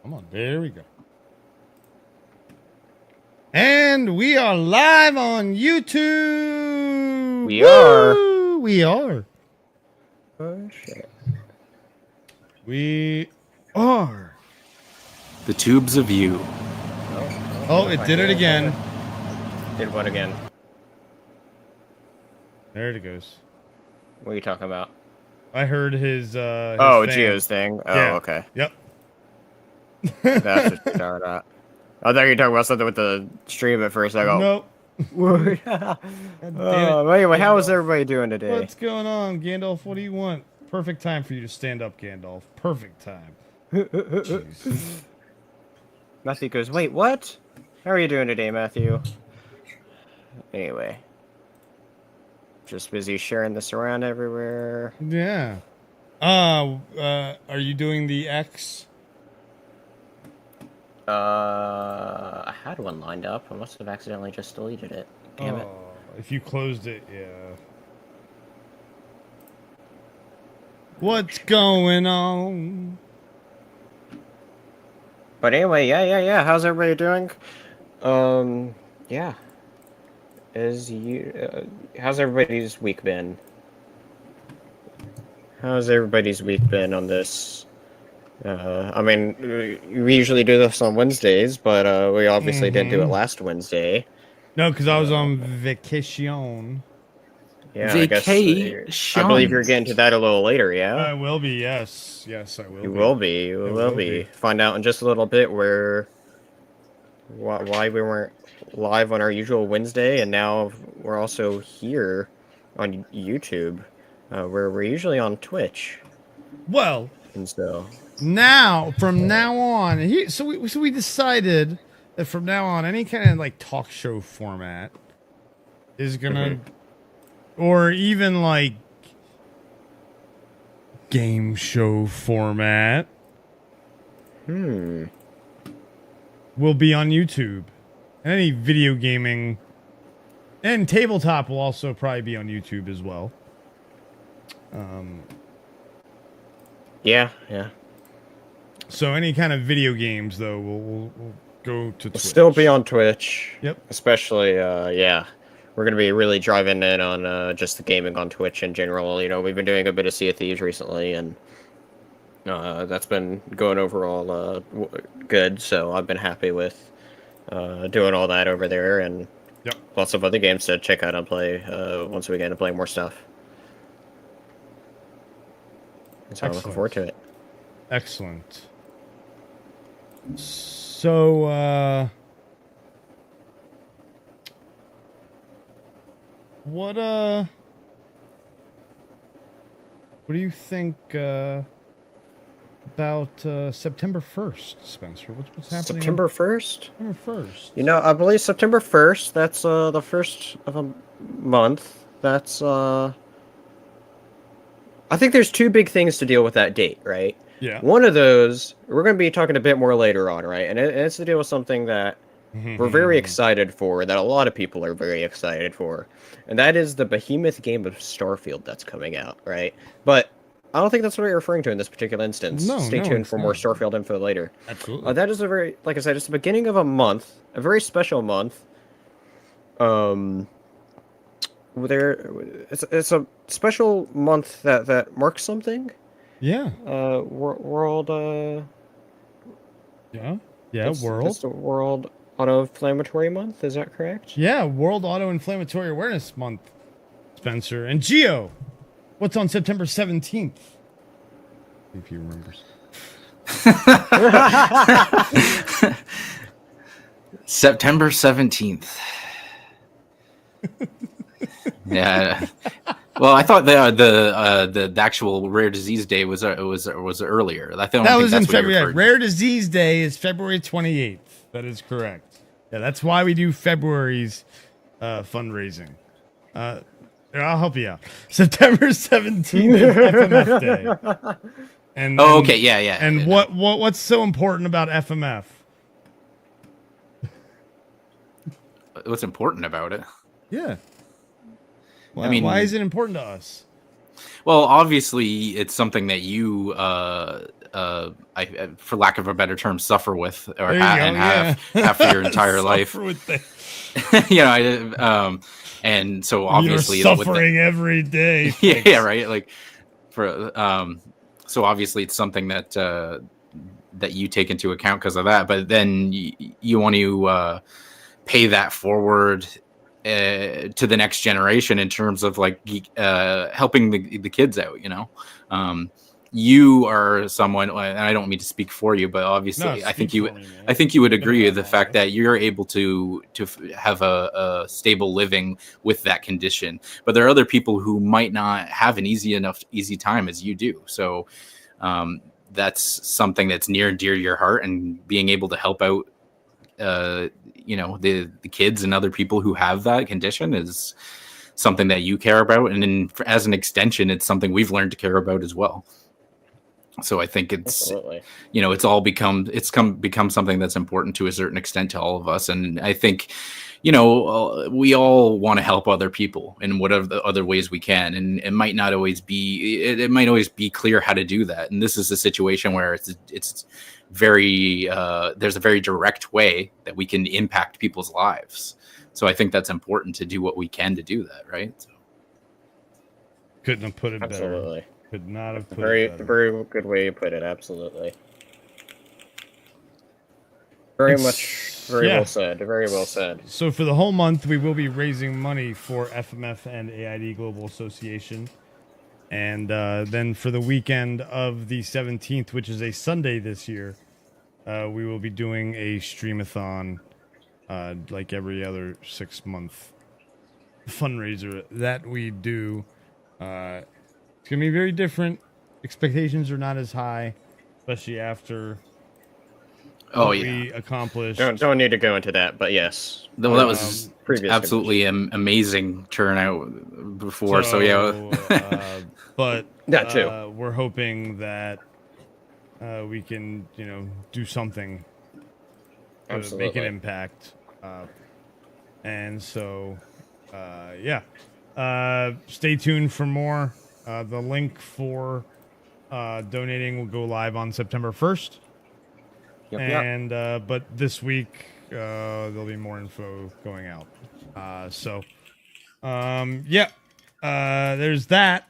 Come on, there we go. And we are live on YouTube. We are. We are. Oh, shit. We are. The tubes of you. Oh, it did it again. Did what again? There it goes. What are you talking about? I heard his oh, fan. Geo's thing. Oh, Yeah. okay. Yep. That's what you're talking about. I thought you were talking about something with the stream at first. I go, Nope. What? Anyway, how is everybody doing today? What's going on, Gandalf? What do you want? Perfect time for you to stand up, Gandalf. Perfect time. Jeez. Matthew goes, wait, what? How are you doing today, Matthew? Anyway. Just busy sharing this around everywhere. Yeah. Are you doing the X? I had one lined up. I must have accidentally just deleted it. Damn it. If you closed it, yeah. What's going on? But anyway, yeah. How's everybody doing? Yeah. How's everybody's week been? How's everybody's week been on this? I mean, we usually do this on Wednesdays, but we obviously didn't do it last Wednesday. No, because I was on vacation. Yeah, I guess. I believe you're getting to that a little later, yeah? I will be, yes. Yes, I will You will be. You will be. Find out in just a little bit why we weren't live on our usual Wednesday, and now we're also here on YouTube, where we're usually on Twitch. Well, and so from now on, so we decided that from now on, any kind of like talk show format is gonna, or even like game show format, will be on YouTube. And any video gaming and tabletop will also probably be on YouTube as well. Yeah. So any kind of video games, though, will go to Twitch. We'll still be on Twitch. Yep. Especially, yeah. We're going to be really driving in on just the gaming on Twitch in general. You know, we've been doing a bit of Sea of Thieves recently, and that's been going overall good. So I've been happy with doing all that over there, and lots of other games to check out and play once we get into playing more stuff. So I'm looking forward to it. Excellent. So, what do you think about September 1st, Spencer? What's happening? September 1st? September 1st. You know, I believe September 1st, that's the first of a month. That's I think there's two big things to deal with that date, right? Yeah. One of those, we're going to be talking a bit more later on, right? And it's to deal with something that we're very excited for, that a lot of people are very excited for. And that is the behemoth game of Starfield that's coming out, right? But I don't think that's what you're referring to in this particular instance. No, Stay tuned for more Starfield info later. Absolutely. That is a very, like I said, it's the beginning of a month, a very special month. It's a special month that marks something. Yeah. World. Yeah. It's the World Auto-Inflammatory Month. Is that correct? Yeah, World Auto-Inflammatory Awareness Month, Spencer. And Geo, what's on September 17th? If he remembers. September 17th. Yeah. Well, I thought the actual Rare Disease Day was earlier. That was in February. Rare Disease Day is February 28th. That is correct. Yeah, that's why we do February's fundraising. I'll help you out. September 17th is FMF Day. And okay, yeah. And what's so important about FMF? What's important about it? Yeah. Well, I mean, why is it important to us? Well, obviously, it's something that you for lack of a better term, suffer with or have for your entire life. With and so obviously you're suffering every day. Yeah, right. Like for so obviously it's something that that you take into account because of that. But then you want to pay that forward to the next generation in terms of like helping the kids out. You are someone, and I don't mean to speak for you, but obviously I think you would agree with the fact that you're able to have a stable living with that condition. But there are other people who might not have an easy time as you do. So that's something that's near and dear to your heart, and being able to help out the kids and other people who have that condition is something that you care about, and then as an extension, it's something we've learned to care about as well. So I think it's Absolutely. It's become something that's important to a certain extent to all of us. And I think we all want to help other people in whatever the other ways we can, and it might always be clear how to do that. And this is a situation where it's very there's a very direct way that we can impact people's lives. So I think that's important to do what we can to do that, right? So. Couldn't have put it Absolutely. better. Could not have put it better. Very good way to put it. Absolutely. Very well said. Very well said. So for the whole month, we will be raising money for FMF and AID Global Association. And then for the weekend of the 17th, which is a Sunday this year, we will be doing a streamathon like every other 6-month fundraiser that we do. It's going to be very different. Expectations are not as high, especially after we accomplished. Don't need to go into that, but yes. Well, that was absolutely amazing turnout before. So yeah. But that too. We're hoping that we can, do something to make an impact. And so, stay tuned for more. The link for donating will go live on September 1st. And but this week there'll be more info going out. There's that.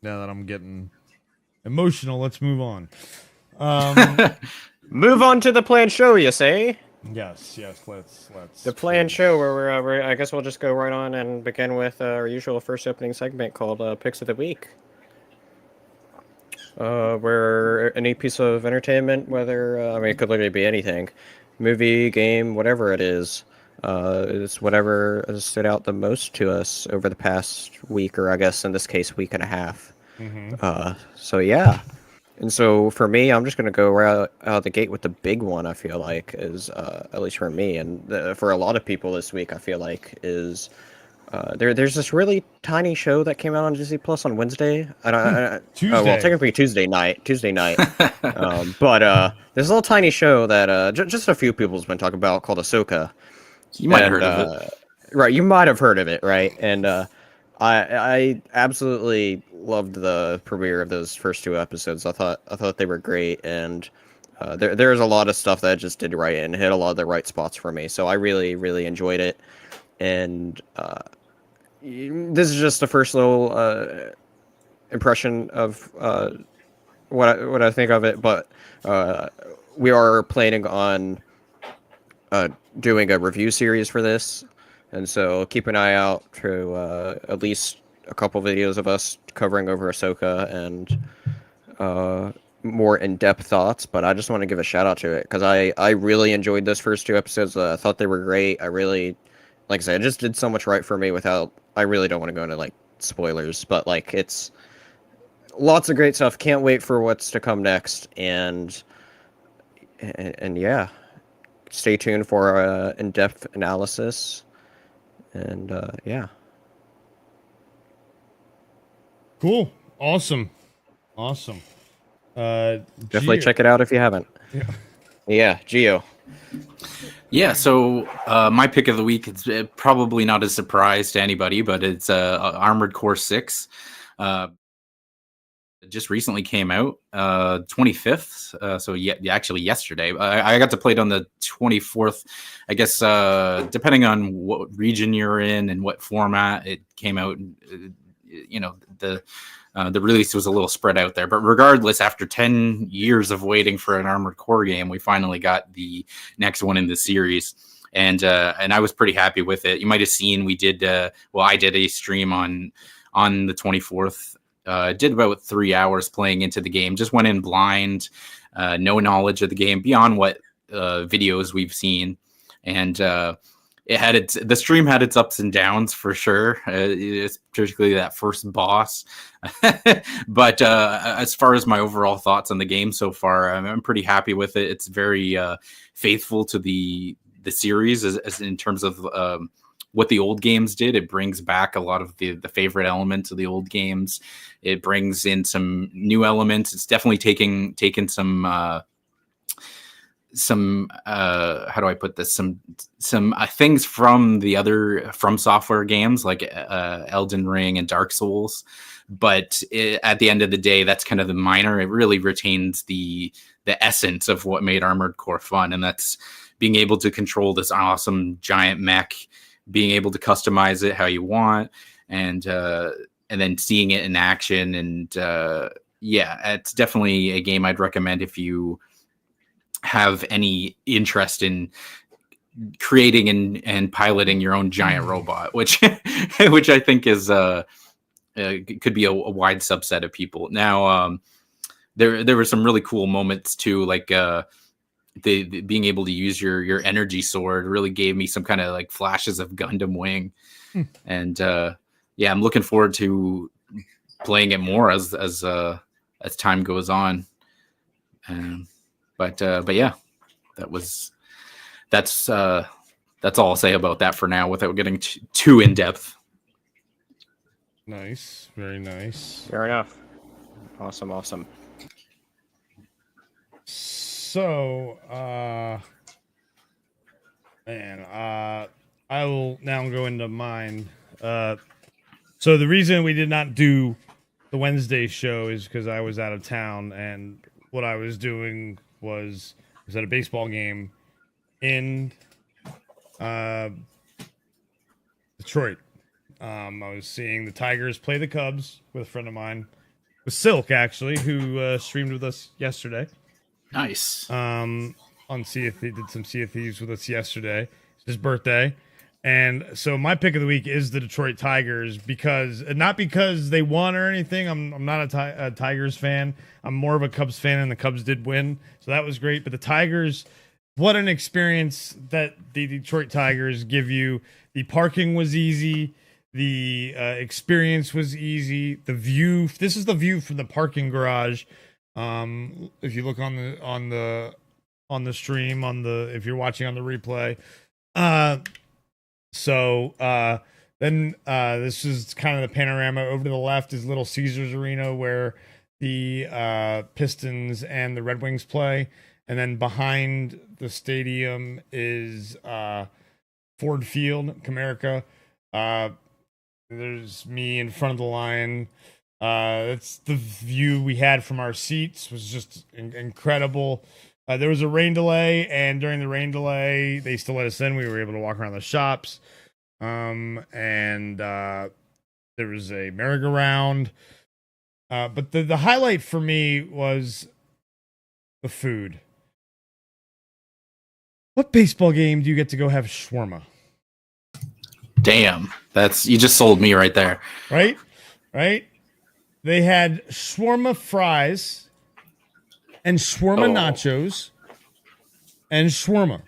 Now that I'm getting emotional, let's move on. Move on to the planned show, you say? Yes. Let's. The planned show where I guess we'll just go right on and begin with our usual first opening segment called Picks of the Week. Where any piece of entertainment, whether it could literally be anything, movie, game, whatever it is whatever has stood out the most to us over the past week, or I guess in this case, week and a half. Mm-hmm. And so for me, I'm just going to go right out the gate with the big one. I feel like is at least for me, and for a lot of people this week, I feel like is. There's this really tiny show that came out on Disney Plus on Wednesday. Tuesday. Well, technically Tuesday night. But there's a little tiny show that just a few people's been talking about called Ahsoka. You might have heard of it. Right, you might have heard of it, right? And I absolutely loved the premiere of those first 2 episodes. I thought they were great, and there's a lot of stuff that just did right and hit a lot of the right spots for me. So I really, really enjoyed it. And this is just the first little impression of what I think of it, but we are planning on doing a review series for this, and so keep an eye out to at least a couple videos of us covering over Ahsoka and more in-depth thoughts. But I just want to give a shout out to it because I really enjoyed those first 2 episodes. I thought they were great. I really, like I said, it just did so much right for me without. I really don't want to go into like spoilers, but like it's lots of great stuff. Can't wait for what's to come next, and yeah, stay tuned for in-depth analysis, and yeah. Cool, awesome. Definitely check it out if you haven't. Yeah, Gio. Yeah, so my pick of the week is probably not a surprise to anybody, but it's Armored Core 6. just recently came out, 25th. So yeah, actually yesterday. I got to play it on the 24th. I guess depending on what region you're in and what format it came out, the release was a little spread out there. But regardless, after 10 years of waiting for an Armored Core game, we finally got the next one in the series. And I was pretty happy with it. You might have seen we did I did a stream on the 24th. Did about 3 hours playing into the game. Just went in blind, no knowledge of the game beyond what videos we've seen, and the stream had its ups and downs for sure. It's particularly that first boss, but as far as my overall thoughts on the game so far, I'm pretty happy with it. It's very faithful to the series as in terms of what the old games did. It brings back a lot of the favorite elements of the old games. It brings in some new elements. It's definitely taken some how do I put this? Some things from the other From Software games like Elden Ring and Dark Souls. But at the end of the day, that's kind of the minor. It really retains the essence of what made Armored Core fun, and that's being able to control this awesome giant mech, being able to customize it how you want, and then seeing it in action. And it's definitely a game I'd recommend if you have any interest in creating and piloting your own giant robot, which I think is could be a wide subset of people. Now, there were some really cool moments too, like the being able to use your energy sword really gave me some kind of like flashes of Gundam Wing. And I'm looking forward to playing it more as time goes on. But yeah, that's all I'll say about that for now without getting too in depth. Nice, very nice. Fair enough. Awesome. So, I will now go into mine. So the reason we did not do the Wednesday show is because I was out of town, and what I was doing was at a baseball game in Detroit. I was seeing the Tigers play the Cubs with a friend of mine, with Silk actually, who streamed with us yesterday. Nice. On Sea of Thieves, did some Sea of Thieves with us yesterday. It's his birthday. And so my pick of the week is the Detroit Tigers, not because they won or anything. I'm not a Tigers fan. I'm more of a Cubs fan, and the Cubs did win. So that was great. But the Tigers, what an experience that the Detroit Tigers give you. The parking was easy. The experience was easy. The view, this is the view from the parking garage. If you look on the stream, if you're watching on the replay, then this is kind of the panorama. Over to the left is Little Caesars Arena, where the Pistons and the Red Wings play, and then behind the stadium is Ford Field, Comerica. There's me in front of the line. That's the view we had from our seats. Was just incredible. There was a rain delay, and during the rain delay, they still let us in. We were able to walk around the shops. And there was a merry-go-round. But the highlight for me was the food. What baseball game do you get to go have shawarma? Damn, you just sold me right there. Right? They had shawarma fries and shawarma nachos and shawarma.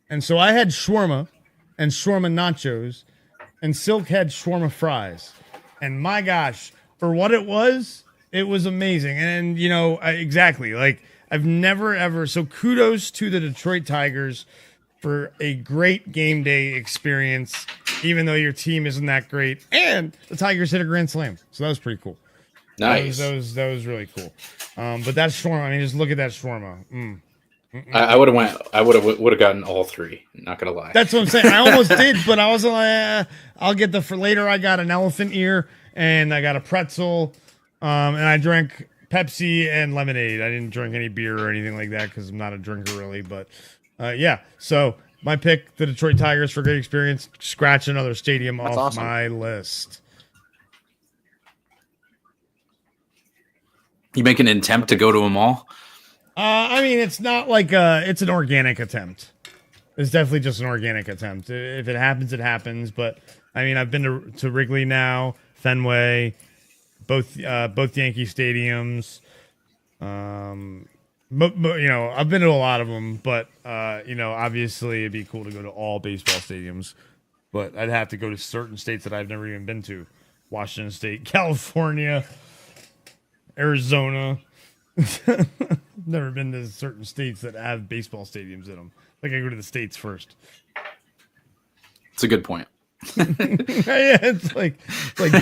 And so I had shawarma and shawarma nachos, and Silk had shawarma fries. And my gosh, for what it was amazing. And, exactly, like, I've never, ever, so kudos to the Detroit Tigers for a great game day experience, even though your team isn't that great. And the Tigers hit a grand slam, so that was pretty cool. Nice. That was really cool. But that shawarma, I mean, just look at that shawarma. I would have gotten all three. Not gonna lie. That's what I'm saying. I almost did, but I was like, I'll get for later. I got an elephant ear and I got a pretzel, and I drank Pepsi and lemonade. I didn't drink any beer or anything like that because I'm not a drinker really. But yeah, so my pick, the Detroit Tigers for great experience. Scratch another stadium That's off awesome. my list. You make an attempt to go to them all? I mean, it's not like it's an organic attempt. It's definitely just an organic attempt. If it happens, it happens. But I mean, I've been to Wrigley now, Fenway, both Yankee stadiums. But you know, I've been to a lot of them. But you know, obviously, it'd be cool to go to all baseball stadiums. But I'd have to go to certain states that I've never even been to: Washington State, California, Arizona. Never been to certain states that have baseball stadiums in them. Like I go to the states first. It's a good point. Yeah, it's like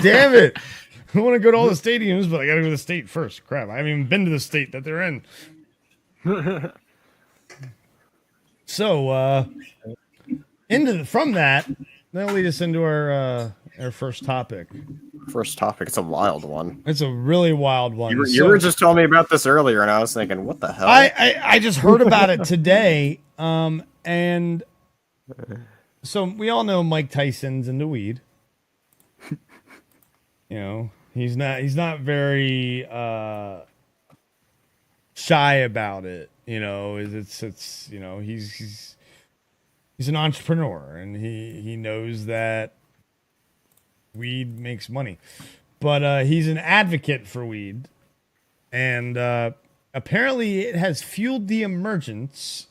damn it. I want to go to all the stadiums, but I got to go to the state first. Crap, I haven't even been to the state that they're in. So, from that, that'll lead us into our first topic. First topic. It's a wild one. It's a really wild one. You were just telling me about this earlier, and I was thinking, what the hell? I just heard about it today. And so we all know Mike Tyson's into weed. You know, he's not very shy about it. You know, it's you know, he's an entrepreneur and he knows that weed makes money. But he's an advocate for weed. And apparently it has fueled the emergence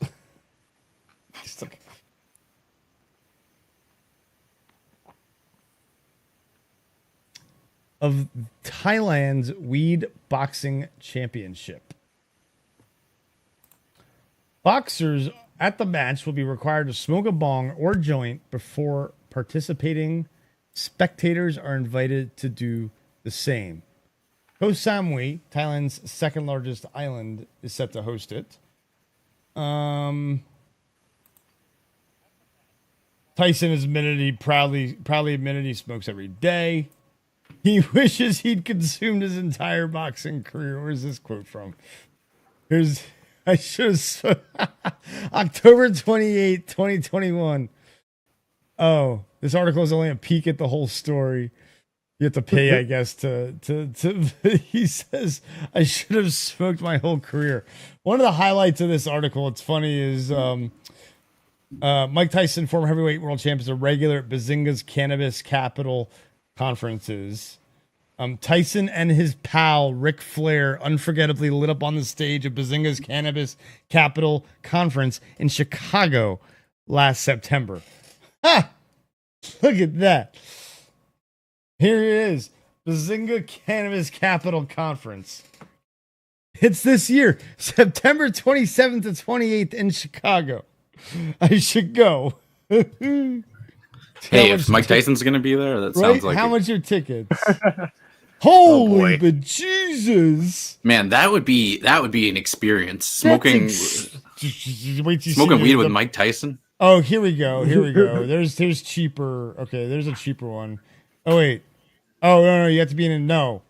of Thailand's weed boxing championship. Boxers at the match will be required to smoke a bong or joint before participating. Spectators are invited to do the same. Koh Samui, Thailand's second largest island, is set to host it. Tyson has admitted he proudly admitted he smokes every day. He wishes he'd consumed his entire boxing career. Where's this quote from? October 28, 2021. Oh, this article is only a peek at the whole story. You have to pay, I guess, to he says, I should have smoked my whole career. One of the highlights of this article, it's funny, is Mike Tyson, former heavyweight world champion, is a regular at Bazinga's Cannabis Capital conferences. Tyson and his pal Ric Flair unforgettably lit up on the stage of Bazinga's Cannabis Capital conference in Chicago last September. Ha! Look at that. Here it is. Bazinga Cannabis Capital Conference. It's this year, September 27th to 28th in Chicago. I should go. Hey, if Mike Tyson's going to be there, that sounds like how much are tickets? Holy but Jesus. Man, that would be an experience. Smoking weed with Mike Tyson. Oh, here we go. There's cheaper. Okay, there's a cheaper one. Oh wait. Oh no, you have to be in a no.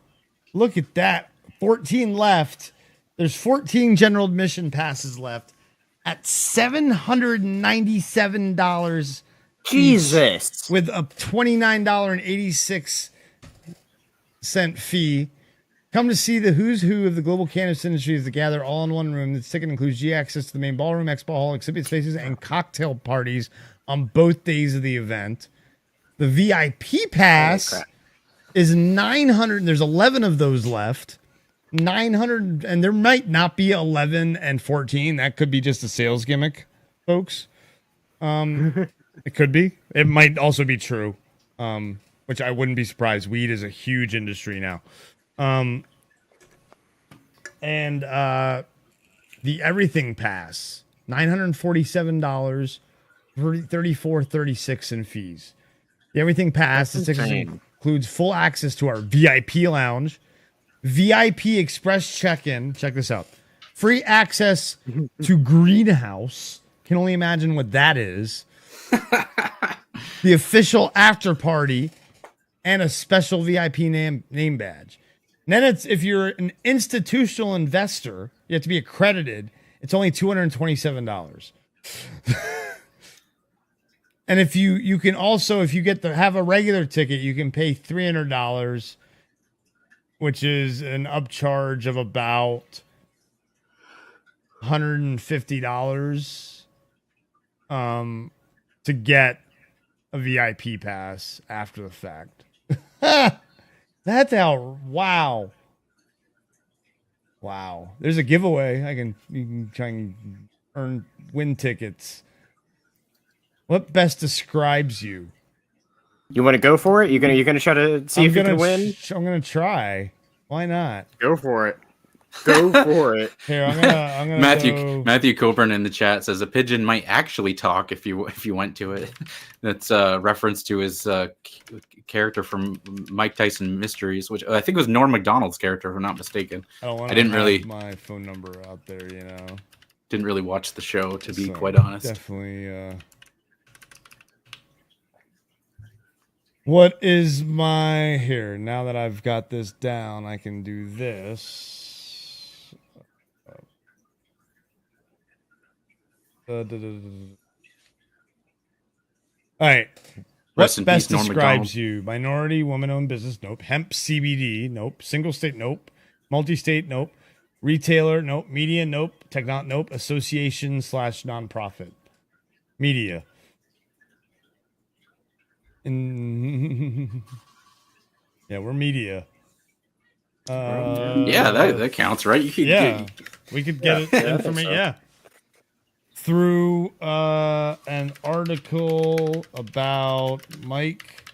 Look at that. 14 left. There's 14 general admission passes left at $797. Jesus. Each, with a $29.86 fee. Come to see the who's who of the global cannabis industry as they gather all in one room. The ticket includes G access to the main ballroom, expo hall, exhibit spaces, and cocktail parties on both days of the event. The VIP pass is 900. There's 11 of those left. 900, and there might not be 11 and 14. That could be just a sales gimmick, folks. It could be. It might also be true, which I wouldn't be surprised. Weed is a huge industry now. And the everything pass, $947, $34.36 in fees. The everything pass includes full access to our VIP lounge, VIP express check-in. Check this out. Free access to greenhouse. Can only imagine what that is. The official after party and a special VIP name badge. And then it's if you're an institutional investor, you have to be accredited. It's only $227. And if you can also, if you get to have a regular ticket, you can pay $300, which is an upcharge of about $150 to get a VIP pass after the fact. That's how, wow. There's a giveaway. You can try and win tickets. What best describes you? You want to go for it? You're gonna try to see if you can win? I'm gonna try. Why not? Go for it. Go for it. Here, I'm gonna Matthew Coburn in the chat says a pigeon might actually talk if you went to it. That's a reference to his character from Mike Tyson Mysteries, which I think was Norm Macdonald's character, if I'm not mistaken. I didn't really my phone number out there, you know. Didn't really watch the show, to be quite honest. Definitely. What is my here? Now that I've got this down, I can do this. All right. Rest What in best peace, Norm describes Macdonald. you? Minority, woman-owned business? Nope. Hemp, CBD? Nope. Single state? Nope. Multi-state? Nope. Retailer? Nope. Media? Nope. Nope. Association / nonprofit? Media. Yeah, we're media. Yeah, that counts, right? You could We could get it information. Yeah, through an article about Mike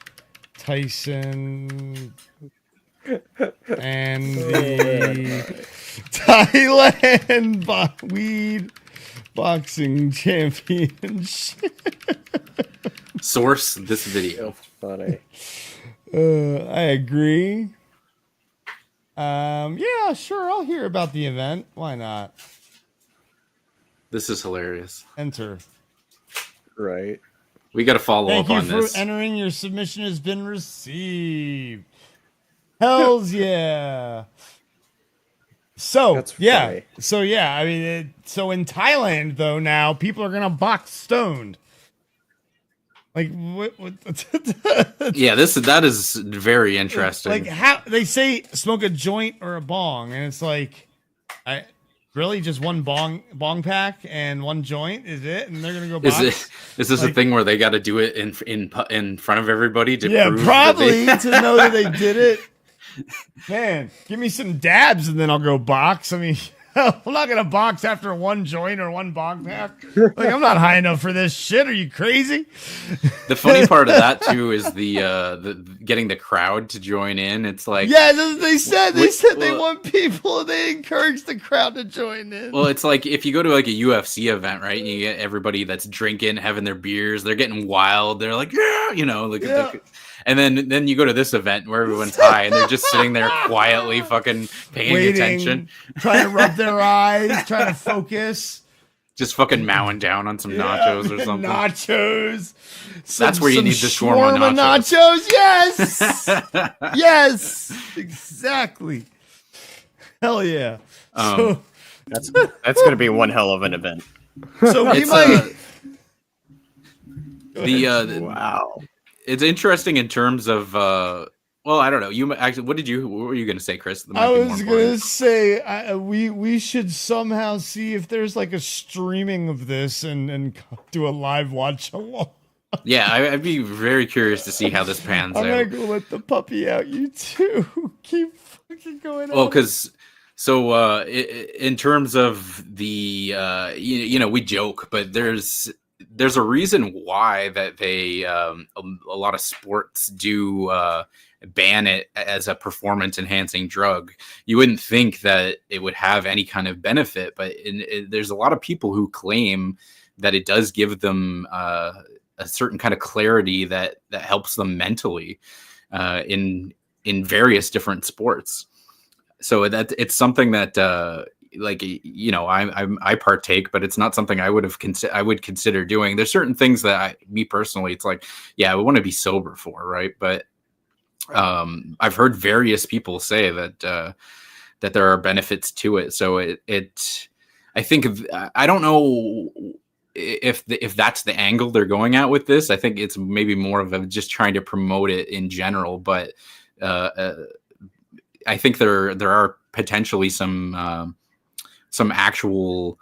Tyson and the Thailand weed boxing championship. Source this video. That's funny. I agree. Yeah, sure. I'll hear about the event. Why not? This is hilarious. Enter. Right. We got to follow Thank up you on for this. entering. Your submission has been received. Hells yeah. So That's yeah. funny. So yeah. I mean, so in Thailand though, now people are gonna box stoned. Like what Yeah, that is very interesting. Like how they say smoke a joint or a bong, and it's like, really just one bong pack and one joint is it, and they're gonna go box. Is this a thing where they got to do it in front of everybody to prove probably that to know that they did it. Man, give me some dabs and then I'll go box. I mean, I'm not gonna box after one joint or one bong pack. Like I'm not high enough for this shit. Are you crazy? The funny part of that too is the getting the crowd to join in. It's like, yeah, they said they want people. They encourage the crowd to join in. well, it's like if you go to like a UFC event, right? And you get everybody that's drinking, having their beers, they're getting wild. They're like, yeah, you know, like. Yeah. And then you go to this event where everyone's high and they're just sitting there quietly fucking paying attention. Trying to rub their eyes, trying to focus. Just fucking mowing down on some nachos or something. Nachos. That's where you need the shawarma nachos. Yes. Yes. Exactly. Hell yeah. That's gonna be one hell of an event. So we might. Wow. It's interesting in terms of well, I don't know. You actually, what were you going to say, Chris? That might I be more was important. gonna say we should somehow see if there's like a streaming of this and do a live watch along. Yeah, I'd be very curious to see how this pans I'm out. gonna go let the puppy out. You too. Keep fucking going. Well, because so in terms of the you know, we joke, but there's a reason why that they a lot of sports do ban it as a performance enhancing drug. You wouldn't think that it would have any kind of benefit, but there's a lot of people who claim that it does give them a certain kind of clarity that helps them mentally in various different sports. So that it's something that like, you know, I partake, but it's not something I would consider doing. There's certain things that me personally, it's like, yeah, I would want to be sober for, right? But I've heard various people say that that there are benefits to it. So I think I don't know if that's the angle they're going at with this. I think it's maybe more of just trying to promote it in general, but I think there are potentially some actual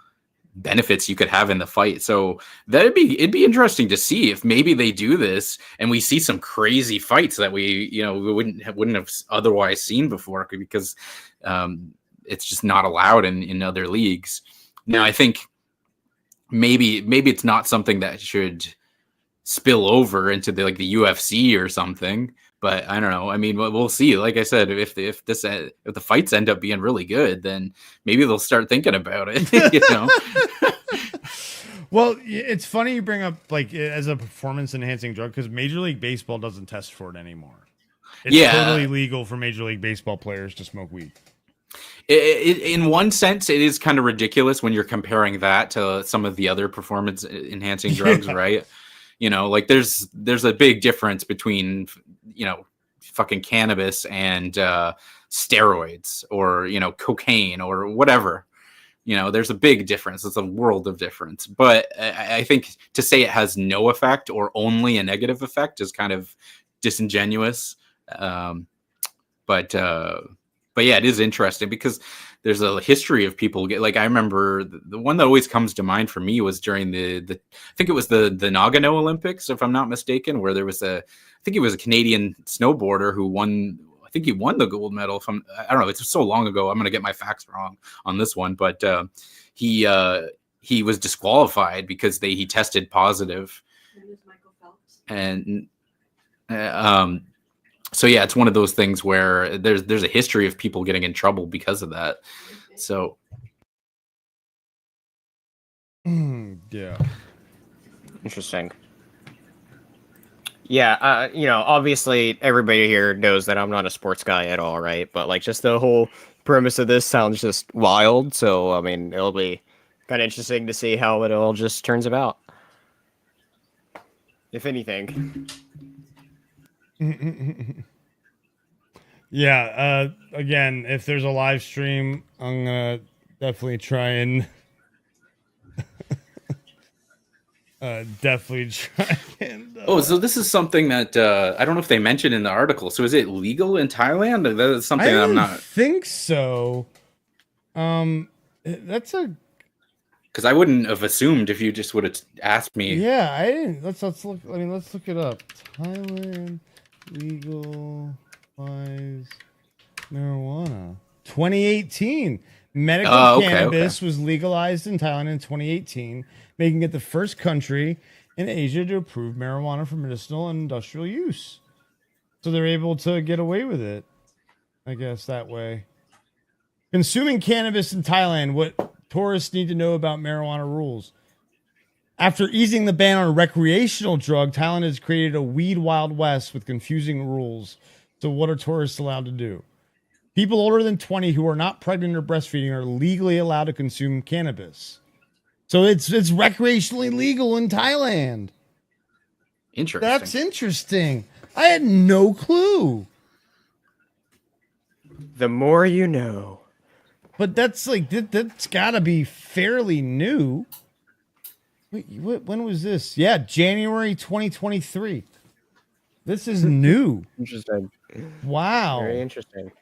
benefits you could have in the fight. So it'd be interesting to see if maybe they do this and we see some crazy fights that we wouldn't have otherwise seen before, because it's just not allowed in other leagues. Now, I think maybe it's not something that should spill over into the UFC or something, but I don't know. I mean, we'll see. Like I said, if the fights end up being really good, then maybe they'll start thinking about it. Well, it's funny you bring up as a performance enhancing drug, because Major League Baseball doesn't test for it anymore. It's totally legal for Major League Baseball players to smoke weed. In one sense, it is kind of ridiculous when you're comparing that to some of the other performance enhancing drugs, right? There's a big difference between fucking cannabis and steroids, or cocaine or whatever. There's a big difference. It's a world of difference. But I think to say it has no effect or only a negative effect is kind of disingenuous. But yeah, it is interesting because there's a history of people I remember the one that always comes to mind for me was during the I think it was the Nagano Olympics, if I'm not mistaken, where there was I think he was a Canadian snowboarder who won. I think he won the gold medal. I don't know. It's so long ago. I'm going to get my facts wrong on this one, but he was disqualified because he tested positive. It was Michael Phelps. And so yeah, it's one of those things where there's a history of people getting in trouble because of that. So yeah, interesting. Yeah, obviously everybody here knows that I'm not a sports guy at all, right? But just the whole premise of this sounds just wild. So I mean, it'll be kind of interesting to see how it all just turns about, if anything. Yeah, again, if there's a live stream, I'm gonna definitely try and so this is something that I don't know if they mentioned in the article. So is it legal in Thailand? That's something that I'm not think so. That's because I wouldn't have assumed if you just would have asked me. Yeah, I didn't. Let's look. I mean, let's look it up. Thailand legalized marijuana. 2018. Medical cannabis was legalized in Thailand in 2018, making it the first country in Asia to approve marijuana for medicinal and industrial use. So they're able to get away with it, I guess, that way. Consuming cannabis in Thailand, what tourists need to know about marijuana rules. After easing the ban on a recreational drug, Thailand has created a weed Wild West with confusing rules. So what are tourists allowed to do? People older than 20 who are not pregnant or breastfeeding are legally allowed to consume cannabis. So it's recreationally legal in Thailand. Interesting. That's interesting. I had no clue. The more you know. But that's that's got to be fairly new. Wait, when was this? Yeah, January 2023. This is new. Interesting. Wow. Very interesting.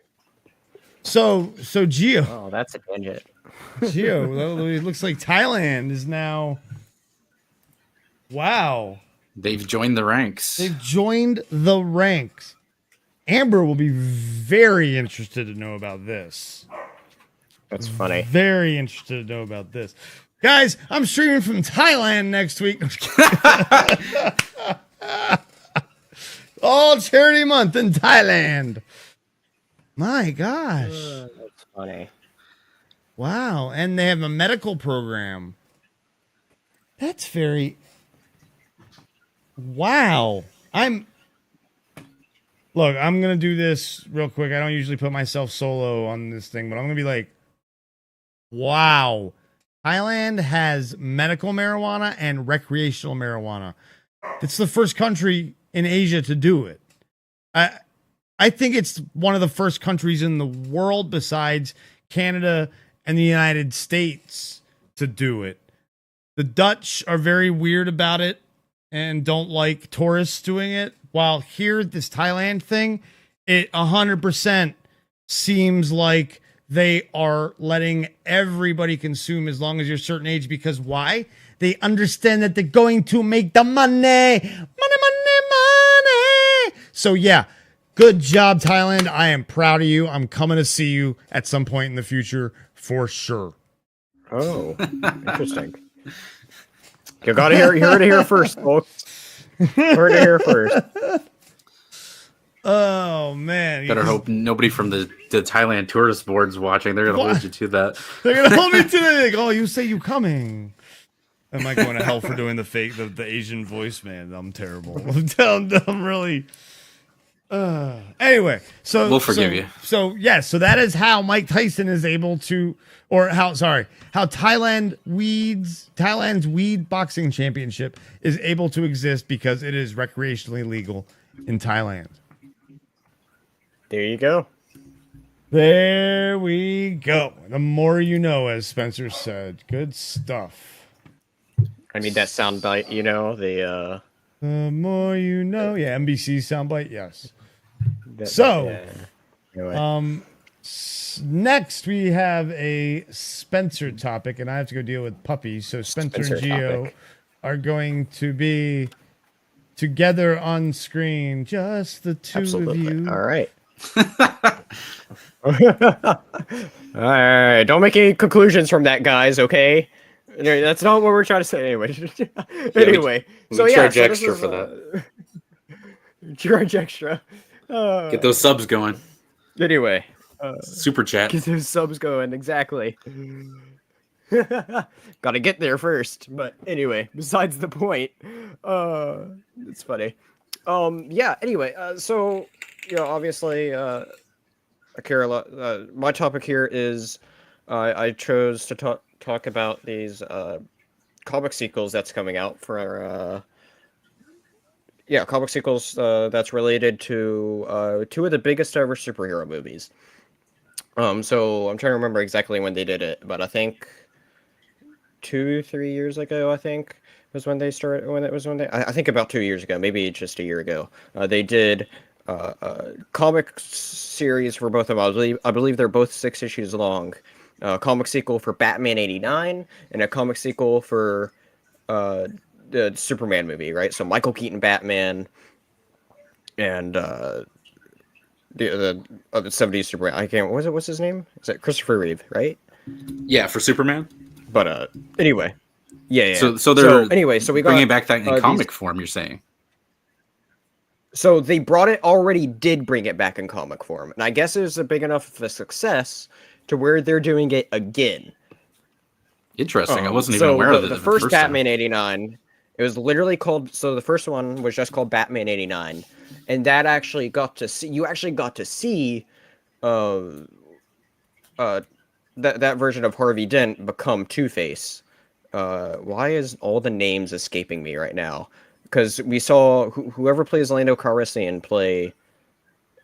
So Geo. Oh, that's a tangent. Geo, it looks like Thailand is now. Wow. They've joined the ranks. They've joined the ranks. Amber will be very interested to know about this. That's funny. Very interested to know about this. Guys, I'm streaming from Thailand next week. All charity month in Thailand. My gosh. That's funny. Wow. And they have a medical program. That's very... Wow. Look, I'm going to do this real quick. I don't usually put myself solo on this thing, but I'm going to be like, wow. Thailand has medical marijuana and recreational marijuana. It's the first country in Asia to do it. I think it's one of the first countries in the world besides Canada and the United States to do it. The Dutch are very weird about it and don't like tourists doing it. While here, this Thailand thing, it 100% seems like they are letting everybody consume as long as you're a certain age. Because why? They understand that they're going to make the money. So yeah, good job, Thailand. I am proud of you. I'm coming to see you at some point in the future for sure. Oh, interesting. You got to hear it here first, folks. Heard it here first. Oh man! Better hope nobody from the Thailand tourist board's watching. They're gonna hold you to that. They're gonna hold me to the. Oh, you say you coming? Am I going to hell for doing the Asian voice, man? I'm terrible. I'm really. Anyway, so we'll forgive you. So yes, so that is how Mike Tyson is able to, how Thailand's weed boxing championship is able to exist because it is recreationally legal in Thailand. There you go. There we go. The more you know, as Spencer said. Good stuff. I need that soundbite, the more you know. Yeah, NBC soundbite, yes. Anyway. Next we have a Spencer topic, and I have to go deal with puppies. So Spencer and Gio topic are going to be together on screen, just the two Absolutely. of you. All right. All right. Don't make any conclusions from that, guys. Okay. That's not what we're trying to say. Anyway. We charge extra for that. Charge extra. Get those subs going. Anyway. Super chat. Get those subs going. Exactly. Gotta get there first. But anyway, besides the point. It's funny. Anyway, so obviously, Akira, my topic here is I chose to talk about these comic sequels that's coming out for comic sequels that's related to two of the biggest ever superhero movies. So I'm trying to remember exactly when they did it, but I think 2-3 years ago, I think was when they started. I think about 2 years ago, maybe just a year ago. They did a comic series for both of them. I believe they're both 6 issues long. A comic sequel for Batman '89 and a comic sequel for the Superman movie, right? So Michael Keaton Batman and the 70s Superman. I can't. What's his name? Is it Christopher Reeve, right? Yeah, for Superman. But anyway, yeah. So we got bringing back that in comic form. You're saying? So they already did bring it back in comic form, and I guess it was a big enough of a success to where they're doing it again. Interesting. I wasn't even aware of it. The first Batman '89, it was literally called. So the first one was just called Batman '89, and that actually got to see. You actually got to see, that version of Harvey Dent become Two-Face. Why is all the names escaping me right now? Because we saw whoever plays Lando Calrissian play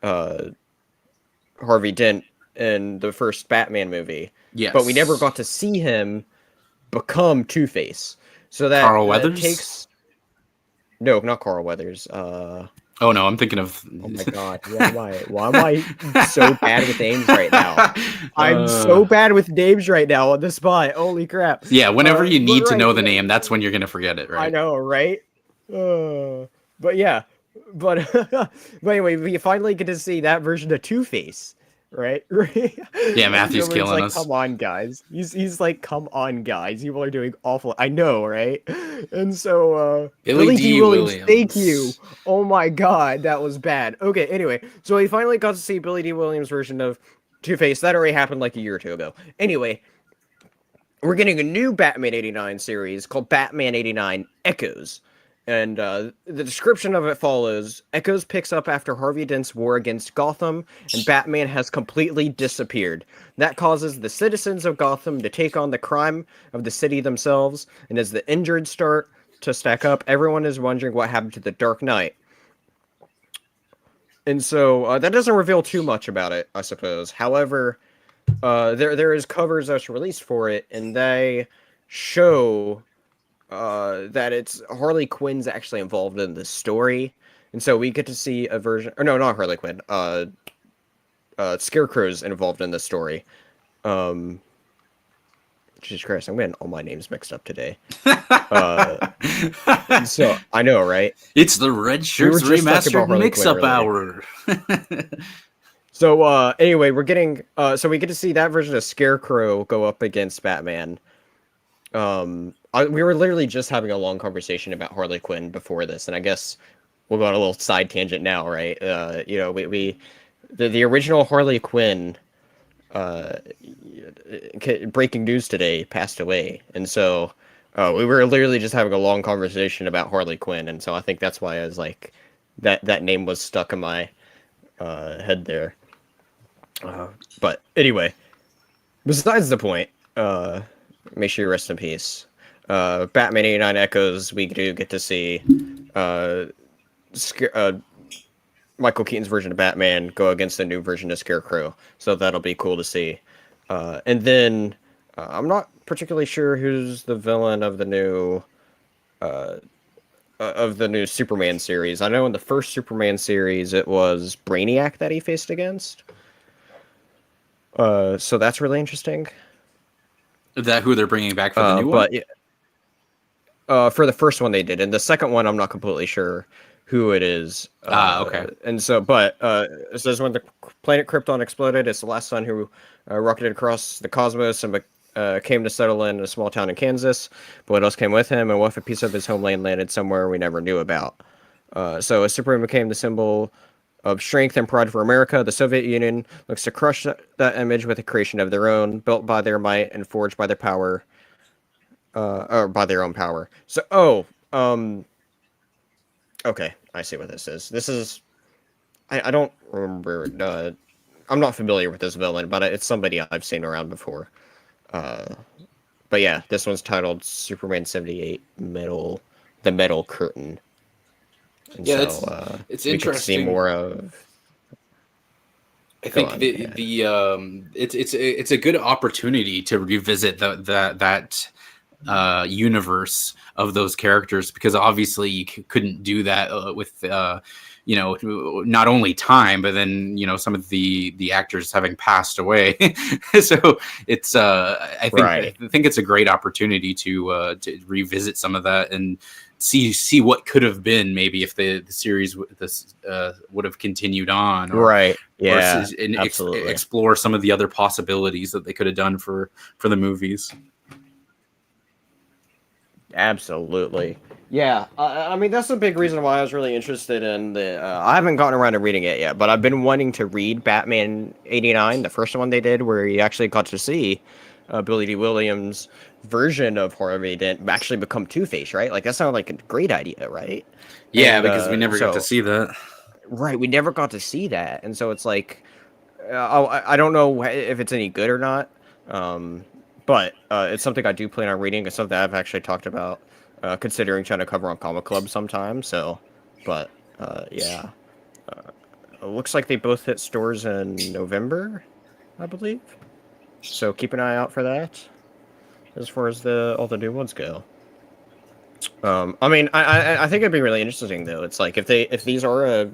Harvey Dent in the first Batman movie. Yes. But we never got to see him become Two-Face. So that Carl Weathers? takes... No, not Carl Weathers. Oh no, I'm thinking of... Oh my god, why am I so bad with names right now? I'm so bad with names right now on the spot. Holy crap. Yeah, whenever you need to know the name, that's when you're going to forget it, right? I know, right? But yeah. But anyway, we finally get to see that version of Two-Face, right? Yeah, Matthew's killing us. Come on, guys. He's like, come on, guys. You all are doing awful. I know, right? And so, Billy D. Williams, thank you. Oh my god, that was bad. Okay, anyway, so we finally got to see Billy D. Williams' version of Two-Face. That already happened like a year or two ago. Anyway, we're getting a new Batman '89 series called Batman '89 Echoes. And the description of it follows: Echoes picks up after Harvey Dent's war against Gotham, and Batman has completely disappeared. That causes the citizens of Gotham to take on the crime of the city themselves, and as the injured start to stack up, everyone is wondering what happened to the Dark Knight. And so that doesn't reveal too much about it, I suppose. However, there is covers that's released for it, and they show that it's Harley Quinn's actually involved in the story, and so we get to see a version. Or no, not Harley Quinn. Scarecrow's involved in the story. Jesus Christ, I'm getting all my names mixed up today. So I know, right? It's the Red Shirts Remastered Mix-Up Hour. So anyway, we're getting so we get to see that version of Scarecrow go up against Batman. We were literally just having a long conversation about Harley Quinn before this, and I guess we'll go on a little side tangent now, right? You know, the original Harley Quinn, breaking news today, passed away, and so we were literally just having a long conversation about Harley Quinn, and so I think that's why I was like that name was stuck in my head there. But anyway, besides the point, make sure you rest in peace. Batman 89 Echoes, we do get to see Michael Keaton's version of Batman go against the new version of Scarecrow, so that'll be cool to see. And then I'm not particularly sure who's the villain of the new Superman series. I know in the first Superman series it was Brainiac that he faced against. So that's really interesting. Is that who they're bringing back for the new one? For the first one they did, and the second one I'm not completely sure who it is. Okay. And so, but it says when the planet Krypton exploded, it's the last son who rocketed across the cosmos and came to settle in a small town in Kansas. But what else came with him, and what if a piece of his homeland landed somewhere we never knew about? So as Superman became the symbol of strength and pride for America, the Soviet Union looks to crush that image with a creation of their own, built by their might and forged by their power, or by their own power. So, okay, I see what this is. This is, I don't remember, I'm not familiar with this villain, but it's somebody I've seen around before. But yeah, this one's titled Superman 78 The Metal Curtain. And yeah, so, it's we interesting. could see more of. I think it's a good opportunity to revisit that universe of those characters, because obviously you couldn't do that with not only time, but then some of the actors having passed away. So it's I think it's a great opportunity to revisit some of that and see what could have been, maybe if the series would have continued on, right? Yeah, and absolutely. Explore some of the other possibilities that they could have done for the movies. Absolutely. Yeah, I mean, that's a big reason why I was really interested in the... I haven't gotten around to reading it yet, but I've been wanting to read Batman 89, the first one they did, where you actually got to see Billy D. Williams' version of Harvey Dent actually become Two-Face, right? Like, that sounded like a great idea, right? Yeah, because we never got to see that. Right, we never got to see that, and so it's like... I don't know if it's any good or not, but it's something I do plan on reading. It's something I've actually talked about, considering trying to cover on Comic Club sometime. So, but yeah, it looks like they both hit stores in November, I believe. So keep an eye out for that. As far as all the new ones go. I mean, I think it'd be really interesting though. It's like if these are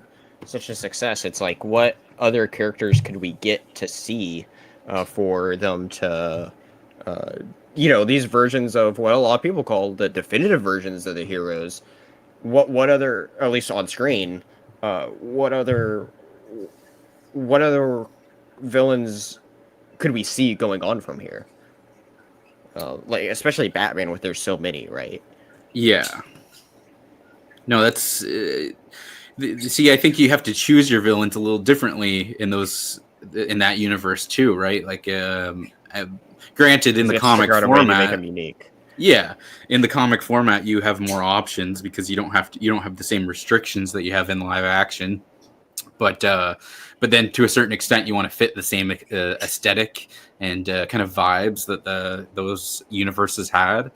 such a success, it's like what other characters could we get to see for them to. These versions of what a lot of people call the definitive versions of the heroes. What other, at least on screen, what other villains could we see going on from here? Like especially Batman, with there's so many, right? Yeah. No, that's see. I think you have to choose your villains a little differently in that universe too, right? Like, granted, in the comic format, make them unique. Yeah, in the comic format, you have more options because you don't have the same restrictions that you have in live action. But then to a certain extent, you want to fit the same aesthetic and kind of vibes that those universes had.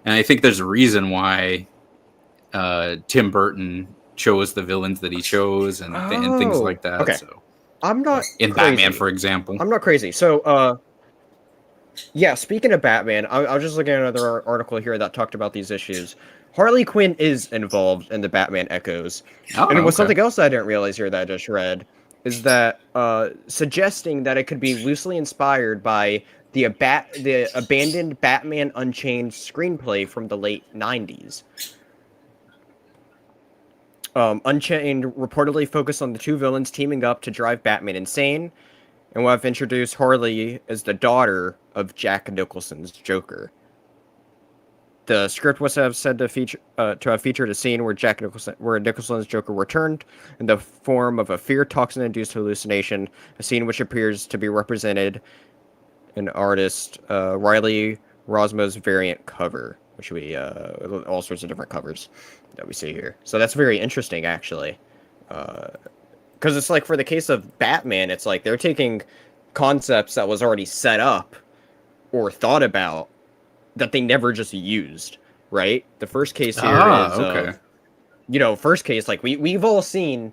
And I think there's a reason why Tim Burton chose the villains that he chose and things like that. Okay. So I'm not in crazy. Batman, for example. I'm not crazy. So, yeah, speaking of Batman, I was just looking at another article here that talked about these issues. Harley Quinn is involved in the Batman Echoes. And it was something else I didn't realize here that I just read, is that suggesting that it could be loosely inspired by the abandoned Batman Unchained screenplay from the late 90s. Unchained reportedly focused on the two villains teaming up to drive Batman insane, and will have introduced Harley as the daughter of Jack Nicholson's Joker. The script was said to have featured a scene where Nicholson's Joker returned in the form of a fear toxin-induced hallucination, a scene which appears to be represented in artist Riley Rosmo's variant cover, which we all sorts of different covers that we see here. So that's very interesting, actually. Because it's like, for the case of Batman, it's like they're taking concepts that was already set up or thought about that they never just used, right? The first case here is, first case, like, we've all seen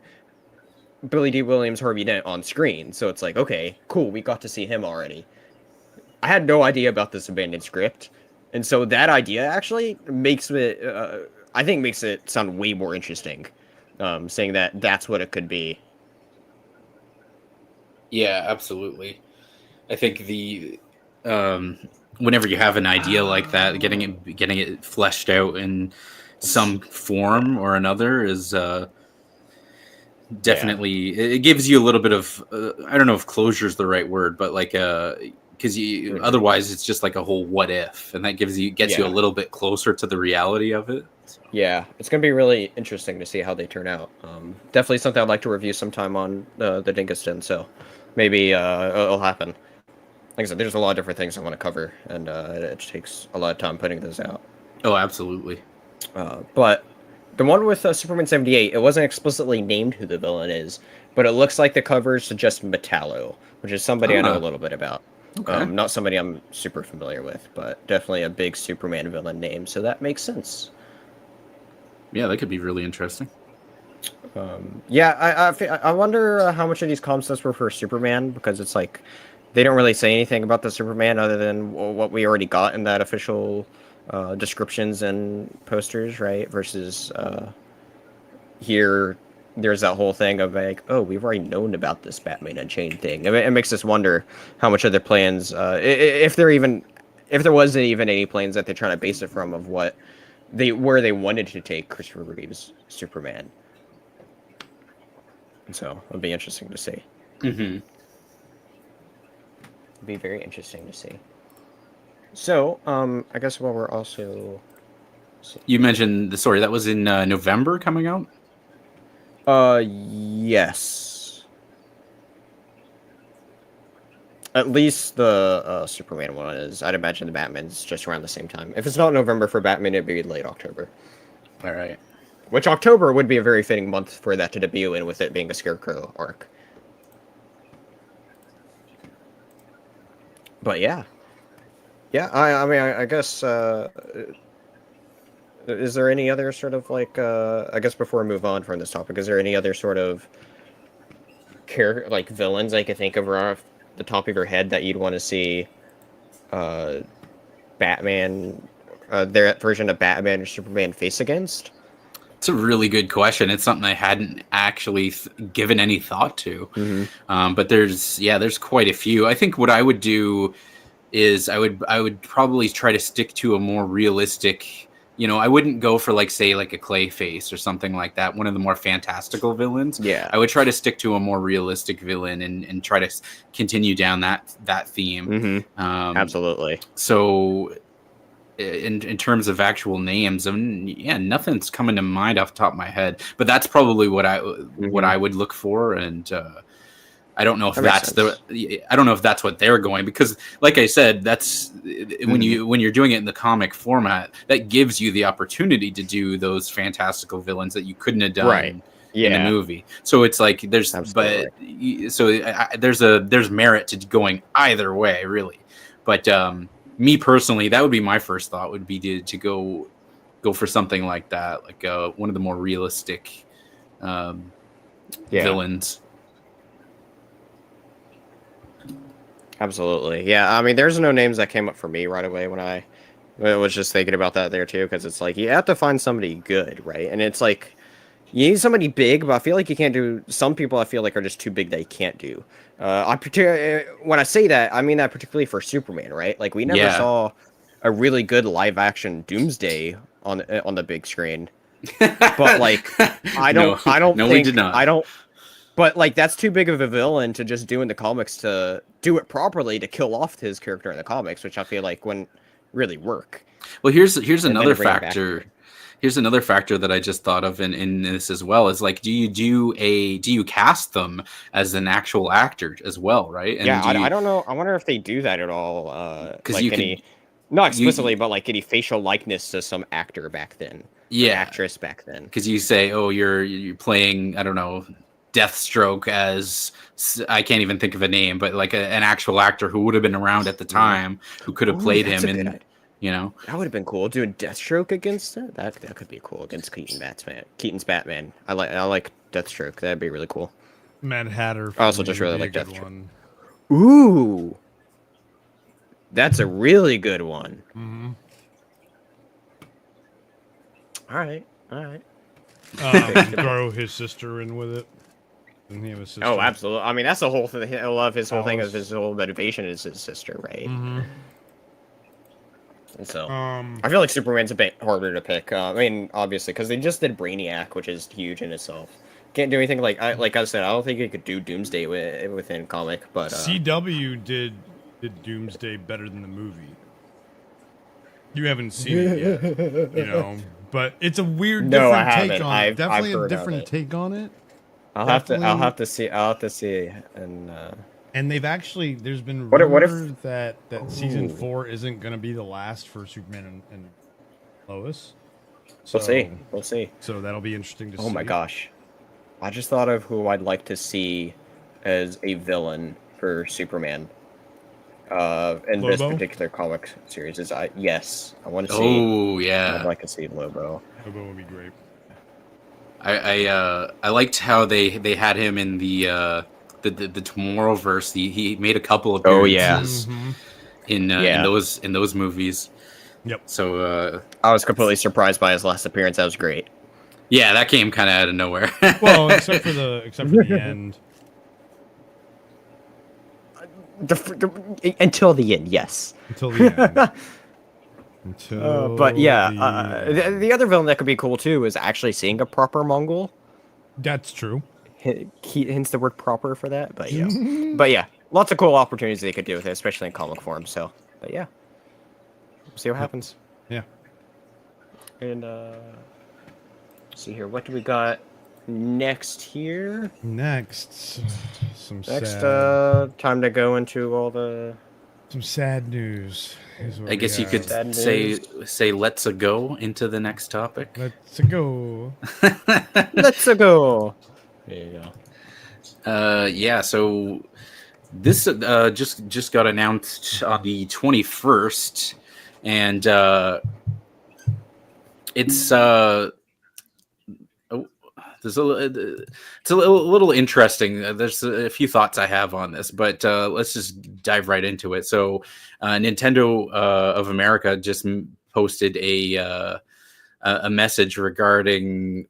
Billy D. Williams, Harvey Dent on screen, so it's like, okay, cool, we got to see him already. I had no idea about this abandoned script, and so that idea actually makes it, I think makes it sound way more interesting, saying that that's what it could be. Yeah, absolutely. I think the whenever you have an idea like that, getting it fleshed out in some form or another is definitely it gives you a little bit of I don't know if closure is the right word, but like because otherwise it's just like a whole what if, and that gets you a little bit closer to the reality of it. So. Yeah, it's gonna be really interesting to see how they turn out. Definitely something I'd like to review sometime on the Dingiston, so maybe it'll happen. Like I said, there's a lot of different things I want to cover, and it takes a lot of time putting those out. Oh, absolutely. But the one with Superman 78, it wasn't explicitly named who the villain is, but it looks like the covers suggest Metallo, which is somebody I know a little bit about. Okay. Not somebody I'm super familiar with, but definitely a big Superman villain name, so that makes sense. Yeah, that could be really interesting. I wonder how much of these concepts were for Superman, because it's like they don't really say anything about the Superman other than what we already got in that official descriptions and posters, right? Versus here, there's that whole thing of like, oh, we've already known about this Batman Unchained thing. It makes us wonder how much of their plans, if there wasn't even any plans that they're trying to base it from, of where they wanted to take Christopher Reeve's Superman. And so it'll be interesting to see. Mm-hmm. It'll be very interesting to see. So, I guess while we're also... You mentioned the story that was in November coming out? Yes. At least the Superman one is. I'd imagine the Batman's just around the same time. If it's not November for Batman, it'd be late October. All right. Which October would be a very fitting month for that to debut in, with it being a Scarecrow arc. But yeah. Yeah, I mean, I guess, is there any other sort of, like, I guess before we move on from this topic, is there any other sort of villains I could think of off the top of your head that you'd want to see Batman, their version of Batman or Superman face against? It's a really good question. It's something I hadn't actually given any thought to. Mm-hmm. But there's quite a few. I think what I would do is I would probably try to stick to a more realistic, I wouldn't go for like a Clayface or something like that, one of the more fantastical villains. Yeah. I would try to stick to a more realistic villain and try to continue down that theme. Mm-hmm. Absolutely. So in terms of actual names, nothing's coming to mind off the top of my head, but that's probably what I would look for. And I don't know if I don't know if that's what they're going, because like I said, that's when you're doing it in the comic format, that gives you the opportunity to do those fantastical villains that you couldn't have done in the movie. So it's like there's there's merit to going either way, really. But me personally, that would be my first thought, would be to go for something like that, like one of the more realistic villains. Absolutely. Yeah, I mean, there's no names that came up for me right away when I was just thinking about that there too, because it's like you have to find somebody good, right? And it's like you need somebody big, but I feel like you can't do. Some people I feel like are just too big that you can't do. When I say that, I mean that particularly for Superman, right? Like we never saw a really good live action Doomsday on the big screen, but like I don't no, think we did not. I don't. But like that's too big of a villain to just do in the comics to do it properly to kill off his character in the comics, which I feel like wouldn't really work. Well, here's another factor. Here's another factor that I just thought of in this as well is like, do you cast them as an actual actor as well, right? And yeah, I don't know. I wonder if they do that at all. Because like not explicitly, but like any facial likeness to some actor back then, actress back then. Because you say, oh, you're playing, I don't know, Deathstroke as I can't even think of a name, but like an actual actor who would have been around at the time who could have played him in. You know, that would have been cool. Doing Deathstroke against it, that could be cool against Keaton's Batman. I like Deathstroke. That'd be really cool. Mad Hatter. I also just really like Deathstroke. Ooh, that's a really good one. Mm-hmm. All right. Throw his sister in with it. Didn't he have a sister? Oh, absolutely. I mean, that's the whole thing. I love his whole thing. Of his whole motivation is his sister, right? Mm-hmm. So I feel like Superman's a bit harder to pick. I mean, obviously, because they just did Brainiac, which is huge in itself. Can't do anything like I said. I don't think you could do Doomsday within comic, but CW did Doomsday better than the movie. You haven't seen it yet, you know, but it's a weird, different take on it. Definitely a different take on it. I'll have to see, and they've actually, there's been rumors that season 4 isn't going to be the last for Superman and Lois. So, we'll see. So that'll be interesting to see. Oh my gosh. I just thought of who I'd like to see as a villain for Superman. In Lobo? this particular comic series I want to see. Oh yeah, I'd like to see Lobo. Lobo would be great. I liked how they had him in the Tomorrowverse. He made a couple of appearances in those movies. Yep. So I was completely surprised by his last appearance. That was great. Yeah, that came kind of out of nowhere. Well, except for the end. Until the end, yes. Until the end. But yeah, the other villain that could be cool too is actually seeing a proper Mongol. That's true. Hence the word "proper" for that. But yeah, lots of cool opportunities they could do with it, especially in comic form. So, but yeah, we'll see what happens. Yeah. And let's see here, what do we got next here? Next, time to go into all the some sad news. I guess you could say let's go into the next topic. Let's go. Let's go. There you go. Yeah. So this just got announced on the 21st, and it's it's a little interesting. There's a few thoughts I have on this, but let's just dive right into it. So, Nintendo of America just posted a message regarding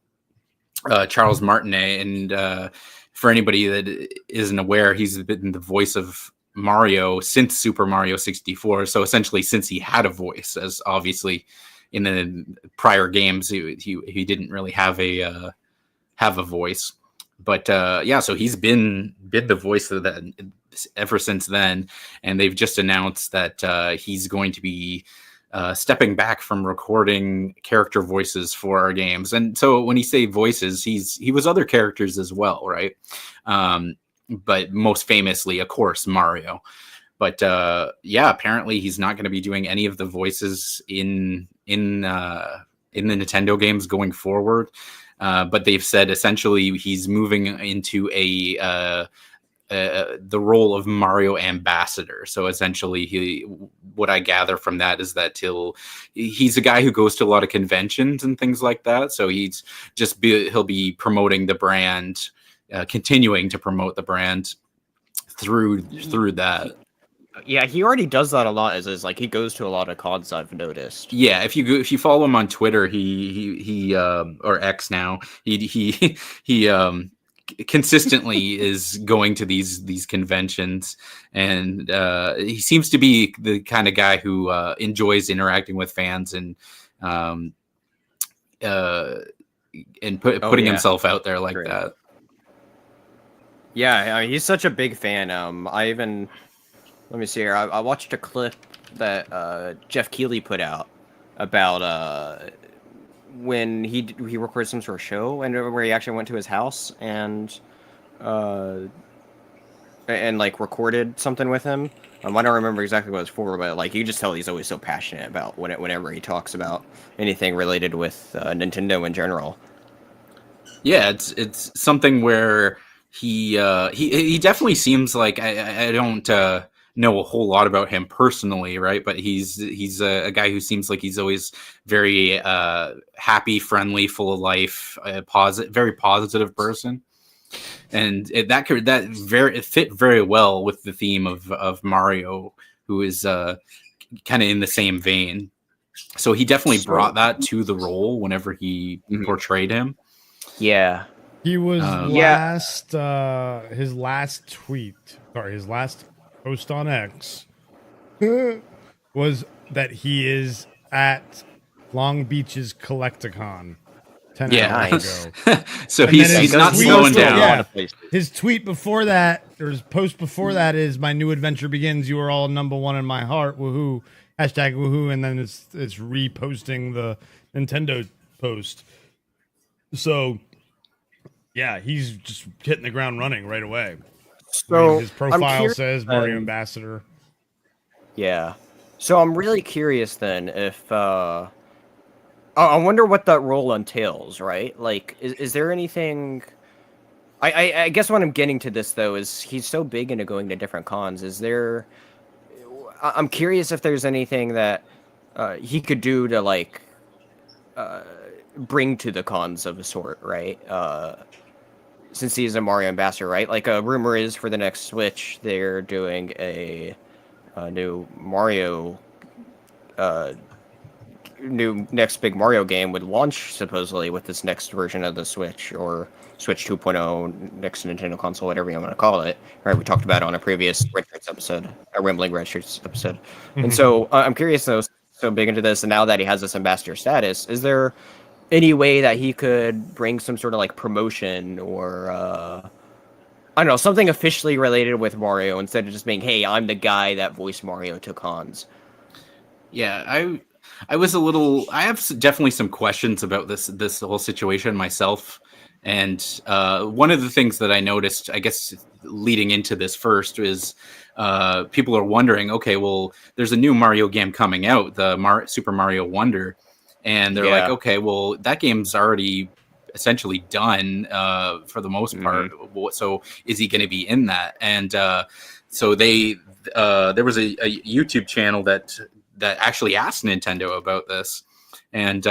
Charles Martinet, and for anybody that isn't aware, he's been the voice of Mario since Super Mario 64. So essentially, since he had a voice, as obviously in the prior games, he didn't really have a voice, but so he's been the voice of that ever since then, and they've just announced that he's going to be stepping back from recording character voices for our games. And so when you say voices, he was other characters as well, right? But most famously, of course, Mario. But apparently he's not going to be doing any of the voices in the Nintendo games going forward. But they've said essentially he's moving into a the role of Mario ambassador. So essentially, what I gather from that is that he's a guy who goes to a lot of conventions and things like that. So he'll be promoting the brand, continuing to promote the brand through that. Yeah, he already does that a lot. Is like he goes to a lot of cons, I've noticed. Yeah, if you follow him on Twitter, he or X now, he consistently is going to these conventions, and he seems to be the kind of guy who enjoys interacting with fans and putting himself out there like that. Yeah, I mean, he's such a big fan. Let me see here. I watched a clip that Jeff Keighley put out about when he recorded some sort of show and where he actually went to his house and like recorded something with him. I don't remember exactly what it was for, but like you can just tell he's always so passionate about whenever he talks about anything related with Nintendo in general. Yeah, it's something where he definitely seems like I don't know a whole lot about him personally, right? But he's a guy who seems like he's always very happy, friendly, full of life, very positive person, and it fit very well with the theme of Mario, who is kind of in the same vein. So he definitely brought that to the role whenever he portrayed him. Yeah. He was his last post on X was that he is at Long Beach's Collecticon 10 hours ago. So he's not slowing down. Yeah. His tweet before that, or his post before that is, "My new adventure begins. You are all number one in my heart. Woohoo. Hashtag woohoo." And then it's reposting the Nintendo post. So yeah, he's just hitting the ground running right away. So his profile says Mario Ambassador. Yeah. So I'm really curious then if I wonder what that role entails, right? Like, is there anything? I guess what I'm getting to this though is he's so big into going to different cons. Is there? I'm curious if there's anything that he could do to like bring to the cons of a sort, right? Since he's a Mario ambassador, right? Like a rumor is for the next Switch, they're doing a new Mario, new next big Mario game would launch supposedly with this next version of the Switch or Switch 2.0, next Nintendo console, whatever you want to call it. Right? We talked about it on a previous Red Shirts episode, a Rambling Red Shirts episode. And so I'm curious though, so big into this, and now that he has this ambassador status, is there any way that he could bring some sort of like promotion or I don't know, something officially related with Mario instead of just being, "Hey, I'm the guy that voiced Mario to cons"? Yeah, I have definitely some questions about this whole situation myself. And one of the things that I noticed, I guess, leading into this first is people are wondering, okay, well, there's a new Mario game coming out, the Super Mario Wonder. And they're like, okay, well, that game's already essentially done for the most part. So is he going to be in that? And so there was a YouTube channel that actually asked Nintendo about this, and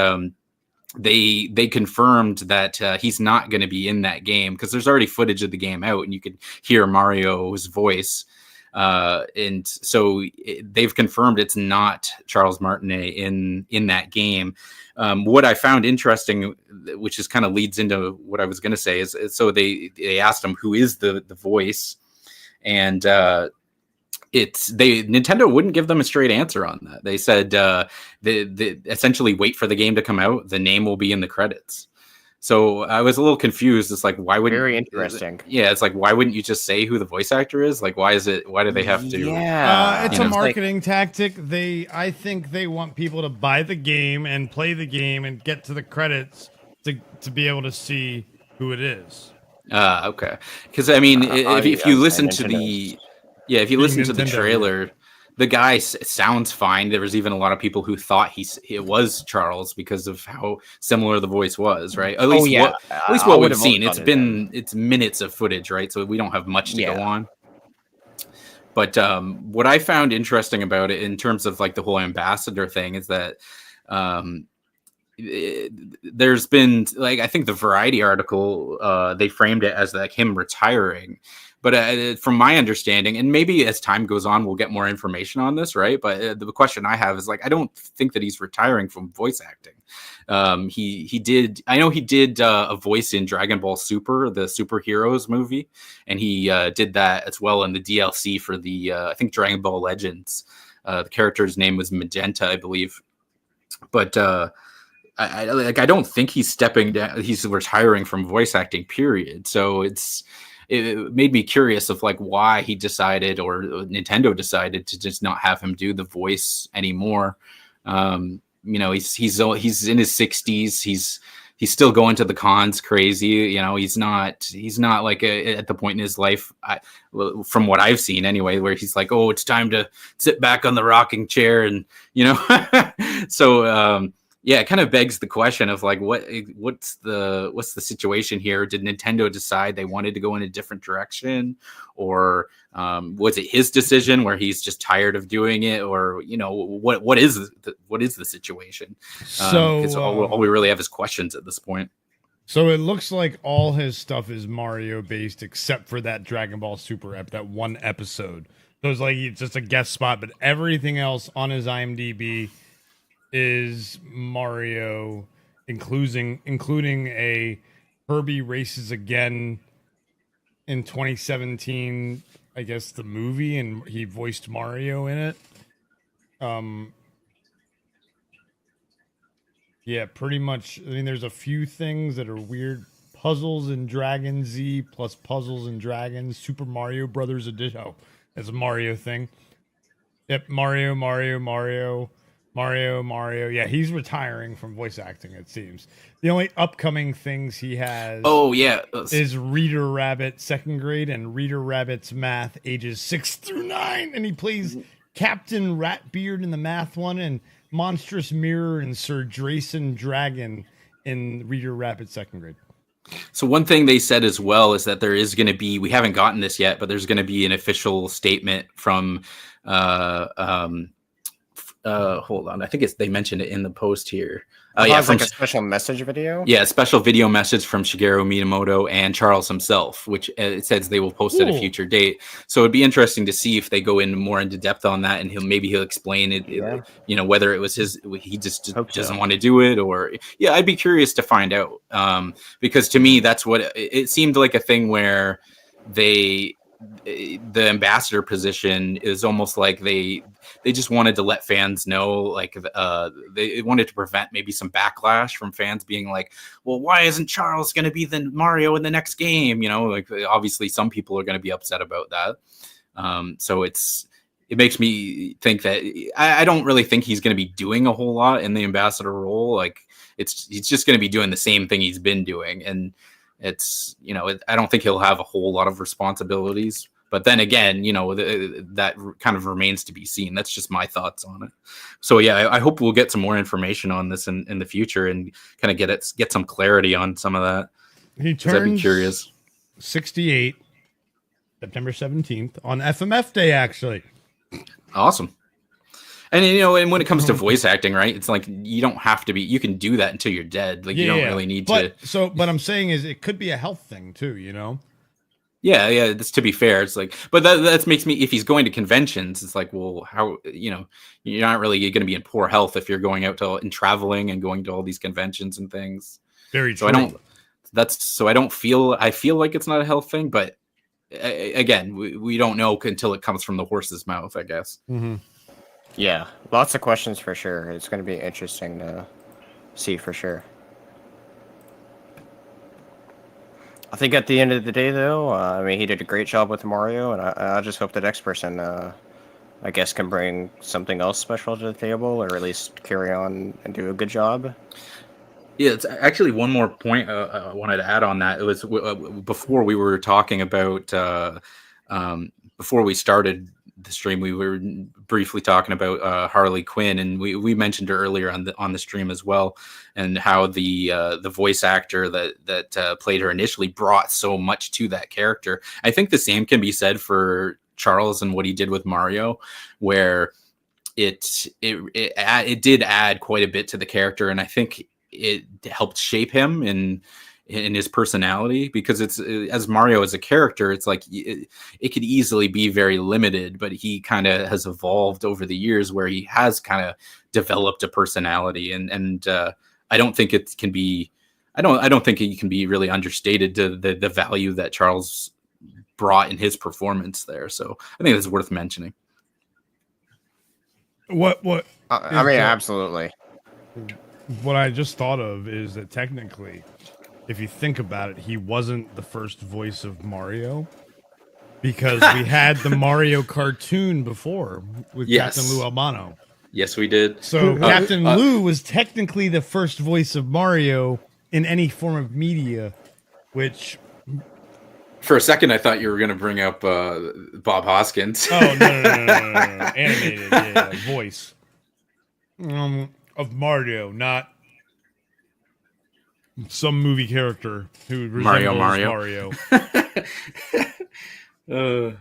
they confirmed that he's not going to be in that game because there's already footage of the game out, and you could hear Mario's voice. And so they've confirmed it's not Charles Martinet in that game. What I found interesting, which is kind of leads into what I was going to say, is so they asked him who is the voice, and Nintendo wouldn't give them a straight answer on that. They said they essentially wait for the game to come out. The name will be in the credits. So I was a little confused. It's like, why wouldn't? Very interesting. Yeah, it's like, why wouldn't you just say who the voice actor is? Like, why do they have to? Yeah, it's a marketing tactic. I think they want people to buy the game and play the game and get to the credits to be able to see who it is. Okay. Because I mean, if you listen to the trailer, the guy sounds fine. There was even a lot of people who thought it was Charles because of how similar the voice was, right? At least what we've seen. It's minutes of footage, right? So we don't have much to go on. But what I found interesting about it in terms of like the whole ambassador thing is that there's been like, I think the Variety article, they framed it as like him retiring. But from my understanding, and maybe as time goes on, we'll get more information on this, right? But the question I have is like, I don't think that he's retiring from voice acting. He did a voice in Dragon Ball Super, the superheroes movie, and he did that as well in the DLC for the I think Dragon Ball Legends. The character's name was Magenta, I believe. But I don't think he's stepping down. He's retiring from voice acting, period. So it made me curious of like why he decided, or Nintendo decided, to just not have him do the voice anymore. He's in his 60s. He's still going to the cons crazy. You know, he's not like at the point in his life, from what I've seen anyway, where he's like, oh, it's time to sit back on the rocking chair, and so. Yeah, it kind of begs the question of like, what's the situation here? Did Nintendo decide they wanted to go in a different direction, or was it his decision where he's just tired of doing it, or what is the situation? So all we really have is questions at this point. So it looks like all his stuff is Mario based, except for that Dragon Ball Super that one episode. So it's like it's just a guest spot, but everything else on his IMDb is Mario, including a Kirby Races Again in 2017, I guess, the movie, and he voiced Mario in it. Yeah, pretty much. I mean, there's a few things that are weird. Puzzles and Dragon Z plus Puzzles and Dragons, Super Mario Brothers Edition. Oh, that's a Mario thing. Yep, Mario. Yeah, he's retiring from voice acting, it seems. The only upcoming things he has is Reader Rabbit 2nd grade and Reader Rabbit's Math ages 6 through 9. And he plays Captain Ratbeard in the math one, and Monstrous Mirror and Sir Drayson Dragon in Reader Rabbit 2nd grade. So one thing they said as well is that there is going to be, we haven't gotten this yet, but there's going to be an official statement from hold on. I think they mentioned it in the post here. From a special message video. Yeah, a special video message from Shigeru Miyamoto and Charles himself, which it says they will post at a future date. So it'd be interesting to see if they go into depth on that, and he'll explain it. Whether it was he just doesn't want to do it, or I'd be curious to find out. Because to me, that's what it seemed like, a thing where the ambassador position is almost like they just wanted to let fans know, like they wanted to prevent maybe some backlash from fans being like, well, why isn't Charles going to be the Mario in the next game? Like obviously some people are going to be upset about that. So it makes me think that I don't really think he's going to be doing a whole lot in the ambassador role. Like he's just going to be doing the same thing he's been doing. And it's, I don't think he'll have a whole lot of responsibilities. But then again, that kind of remains to be seen. That's just my thoughts on it. So I hope we'll get some more information on this in the future and kind of get some clarity on some of that. He turns I'd be curious. 68, September 17th on FMF Day, actually. Awesome. And and when it comes to voice acting, right? It's like you don't have to be. You can do that until you're dead. Like you don't really need to. So, but I'm saying is it could be a health thing too. Yeah. That's, to be fair, it's like, but that makes me. If he's going to conventions, it's like, well, how you're not really going to be in poor health if you're going out and traveling and going to all these conventions and things. Very true. I feel like it's not a health thing, but again, we don't know until it comes from the horse's mouth, I guess. Mm-hmm. Yeah, lots of questions for sure. It's going to be interesting to see for sure. I think at the end of the day, though, he did a great job with Mario, and I just hope the next person, I guess, can bring something else special to the table, or at least carry on and do a good job. Yeah, it's actually one more point I wanted to add on that. It was before we were talking about, before we started the stream, we were briefly talking about Harley Quinn, and we mentioned her earlier on the stream as well, and how the voice actor that played her initially brought so much to that character. I think the same can be said for Charles and what he did with Mario, where it did add quite a bit to the character, and I think it helped shape him in his personality, because it's, as Mario as a character, it's like it could easily be very limited, but he kind of has evolved over the years where he has kind of developed a personality, and I don't think it can be I don't think it can be really understated to the value that Charles brought in his performance there. So I think that's worth mentioning. I mean, absolutely. What I just thought of is that technically, if you think about it, he wasn't the first voice of Mario, because we had the Mario cartoon before with Captain Lou Albano. Yes, we did. So Captain Lou was technically the first voice of Mario in any form of media, which... For a second, I thought you were going to bring up Bob Hoskins. Oh, no. Animated, yeah, voice. Of Mario, not some movie character who resembles Mario. Don't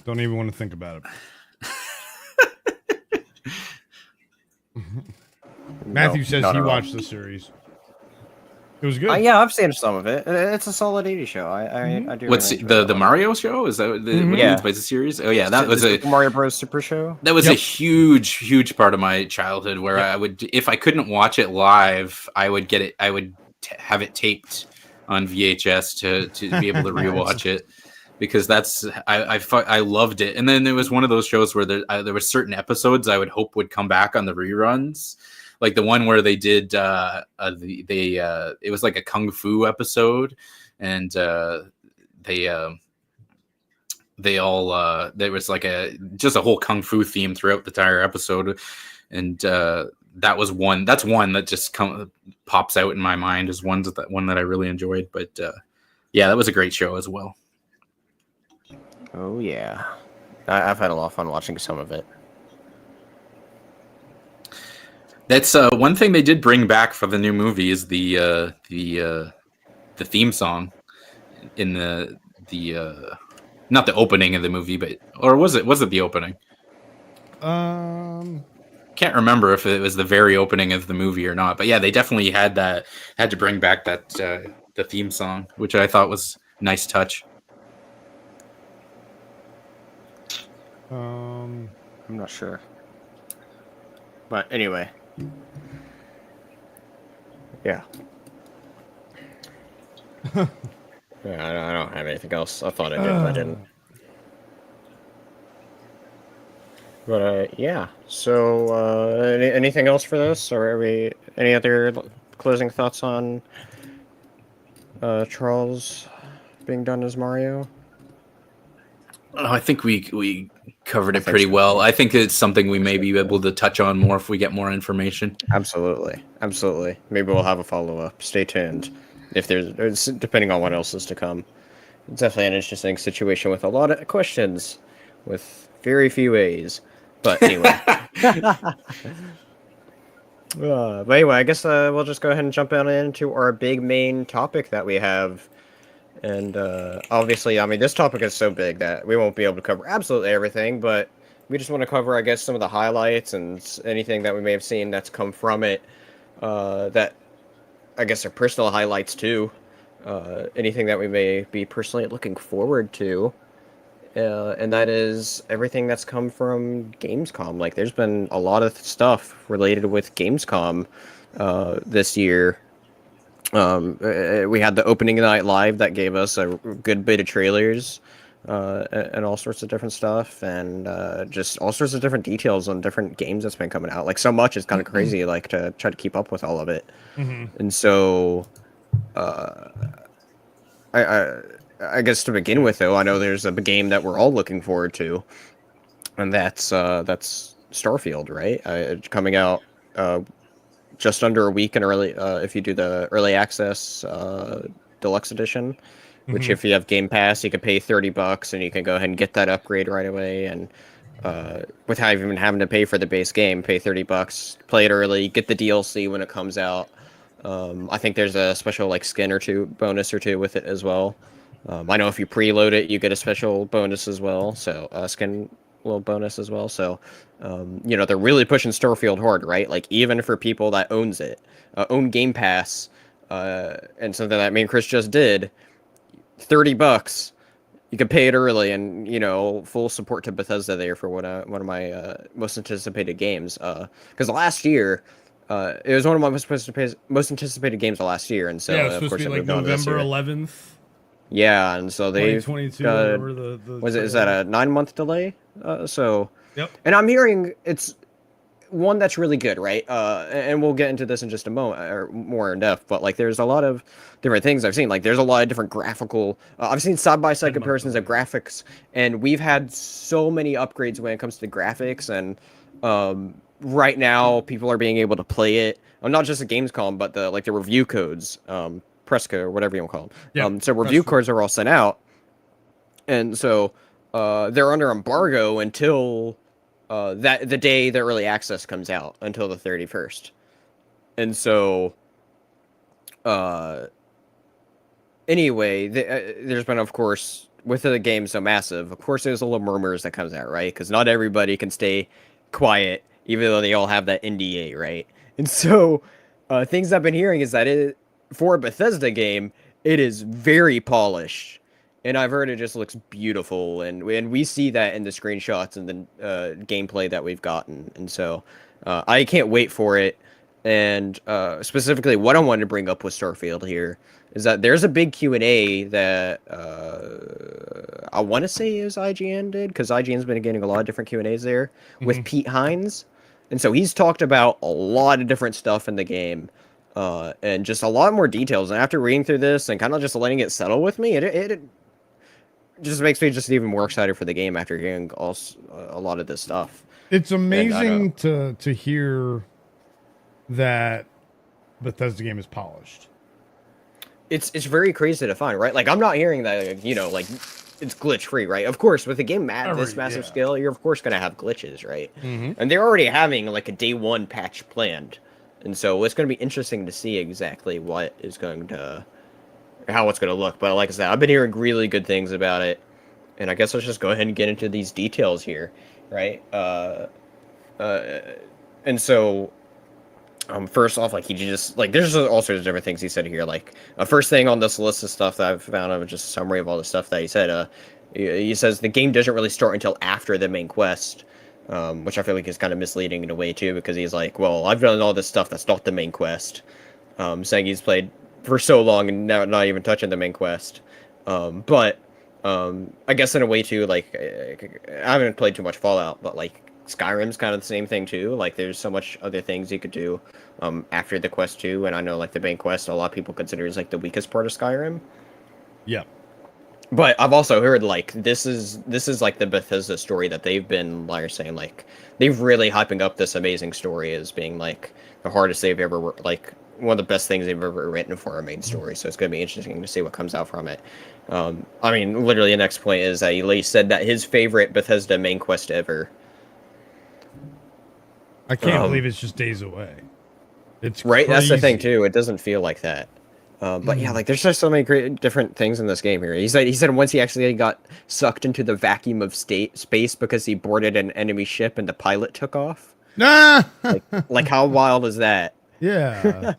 even want to think about it. Matthew says he watched the series. It was good. Yeah, I've seen some of it. It's a solid 80s show. I do. What's the Mario show? Is that what means by the series? Oh yeah, that was a Mario Bros. Super Show. That was a huge part of my childhood, where I would, if I couldn't watch it live, I would get it. I would have it taped on VHS to be able to rewatch it, because that's I loved it. And then there was one of those shows where there were certain episodes I would hope would come back on the reruns. Like the one where they did, it was like a kung fu episode, and there was like just a whole kung fu theme throughout the entire episode, and that's one that just pops out in my mind as one that I really enjoyed. But yeah, that was a great show as well. Oh yeah, I've had a lot of fun watching some of it. That's one thing they did bring back for the new movie is the theme song in the not the opening of the movie, or was it the opening? Can't remember if it was the very opening of the movie or not, but yeah, they definitely had to bring back that the theme song, which I thought was a nice touch. I'm not sure, but anyway. Yeah. I don't have anything else. I thought I did, but I didn't. But yeah. So anything else for this, or any other closing thoughts on Charles being done as Mario? Oh, I think we covered it pretty well. I think it's something we may be able to touch on more if we get more information. Absolutely. Maybe we'll have a follow-up. Stay tuned. If there's depending on what else is to come. It's definitely an interesting situation with a lot of questions, with very few A's. But anyway. But anyway, I guess we'll just go ahead and jump into our big main topic that we have. And obviously, I mean, this topic is so big that we won't be able to cover absolutely everything, but we just want to cover, I guess, some of the highlights and anything that we may have seen that's come from it, that, I guess, are personal highlights too. Anything that we may be personally looking forward to. And that is everything that's come from Gamescom. Like, there's been a lot of stuff related with Gamescom this year. We had the opening night live that gave us a good bit of trailers and all sorts of different stuff, and just all sorts of different details on different games that's been coming out. Like, so much, it's kind of crazy, like, to try to keep up with all of it. And so I guess to begin with, though, I know there's a game that we're all looking forward to, and that's Starfield, right? Coming out just under a week in early, if you do the early access deluxe edition, which if you have Game Pass, you can pay $30 and you can go ahead and get that upgrade right away, and without even having to pay for the base game, pay $30, play it early, get the DLC when it comes out. I think there's a special like skin or two bonus or two with it as well. I know if you preload it, you get a special bonus as well. So skin little bonus as well. So they're really pushing Starfield hard, right? Like even for people that owns it, own Game Pass, and something that me and Chris just did, $30. You can pay it early, and full support to Bethesda there for one of my most anticipated games. Because last year, it was one of my most anticipated games of last year, and so yeah, it was supposed of course to be like November 11th. Yeah, and so they 2022. is that a 9-month delay? Yep. And I'm hearing it's one that's really good, right? And we'll get into this in just a moment, or more in depth. But like, there's a lot of different things I've seen. Like, there's a lot of different graphical. I've seen side-by-side comparisons of graphics, and we've had so many upgrades when it comes to graphics. And right now, people are being able to play it. Not just at Gamescom, but the review codes, press code, or whatever you want to call them. Yep, so review codes are all sent out, and so they're under embargo until. The day the early access comes out, until the 31st. And so, anyway, there's been, of course, with the game so massive, of course there's a little murmurs that comes out, right? Because not everybody can stay quiet, even though they all have that NDA, right? And so, things I've been hearing is that for a Bethesda game, it is very polished. And I've heard it just looks beautiful, and we see that in the screenshots and the gameplay that we've gotten. And so I can't wait for it. And specifically, what I wanted to bring up with Starfield here is that there's a big Q&A that I want to say is IGN did, because IGN's been getting a lot of different Q&As there with Pete Hines. And so he's talked about a lot of different stuff in the game. And just a lot more details. And after reading through this and kind of just letting it settle with me, it just makes me just even more excited for the game after hearing a lot of this stuff. It's amazing to hear that Bethesda game is polished. It's very crazy to find, right? Like, I'm not hearing that, it's glitch free, right? Of course, with a game this massive scale, you're of course going to have glitches, right? And they're already having like a day one patch planned. And so it's going to be interesting to see exactly what is going to... how it's going to look. But like I said, I've been hearing really good things about it, and I guess let's just go ahead and get into these details here, right? And so first off, like, he just, like, there's all sorts of different things he said here. Like, first thing on this list of stuff that I've found of just a summary of all the stuff that he said. He says the game doesn't really start until after the main quest, which I feel like is kind of misleading in a way too, because he's like, well, I've done all this stuff that's not the main quest, saying he's played for so long and now not even touching the main quest. But I guess in a way too, like, I haven't played too much Fallout, but like Skyrim's kind of the same thing too. Like, there's so much other things you could do after the quest too. And I know like the main quest, a lot of people consider is like the weakest part of Skyrim. Yeah. But I've also heard like this is like the Bethesda story that they've been saying, like, they've really hyping up this amazing story as being like the hardest they've ever like one of the best things they've ever written for a main story. So it's going to be interesting to see what comes out from it. I mean, literally the next point is that he said that his favorite Bethesda main quest ever. I can't believe it's just days away. It's right. crazy. That's the thing too. It doesn't feel like that. But yeah, like, there's just so many great different things in this game here. He said once he actually got sucked into the vacuum of space because he boarded an enemy ship and the pilot took off. like how wild is that? Yeah.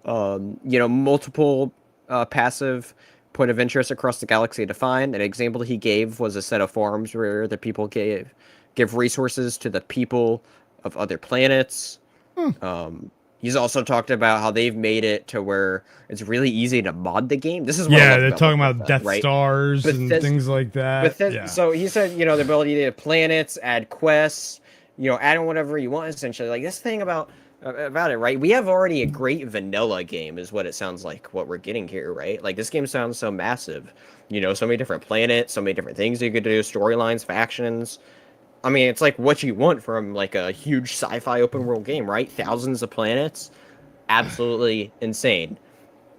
Multiple passive point of interest across the galaxy to find. An example he gave was a set of farms where the people give resources to the people of other planets. He's also talked about how they've made it to where it's really easy to mod the game. This is what they're talking about Death Stars and things like that. So he said, the ability to add planets, add quests, add in whatever you want, essentially. Like, this thing about it, right? We have already a great vanilla game, is what it sounds like, what we're getting here, right? Like, this game sounds so massive. So many different planets, so many different things you could do, storylines, factions. I mean, it's like what you want from like a huge sci-fi open world game, right? Thousands of planets, absolutely insane.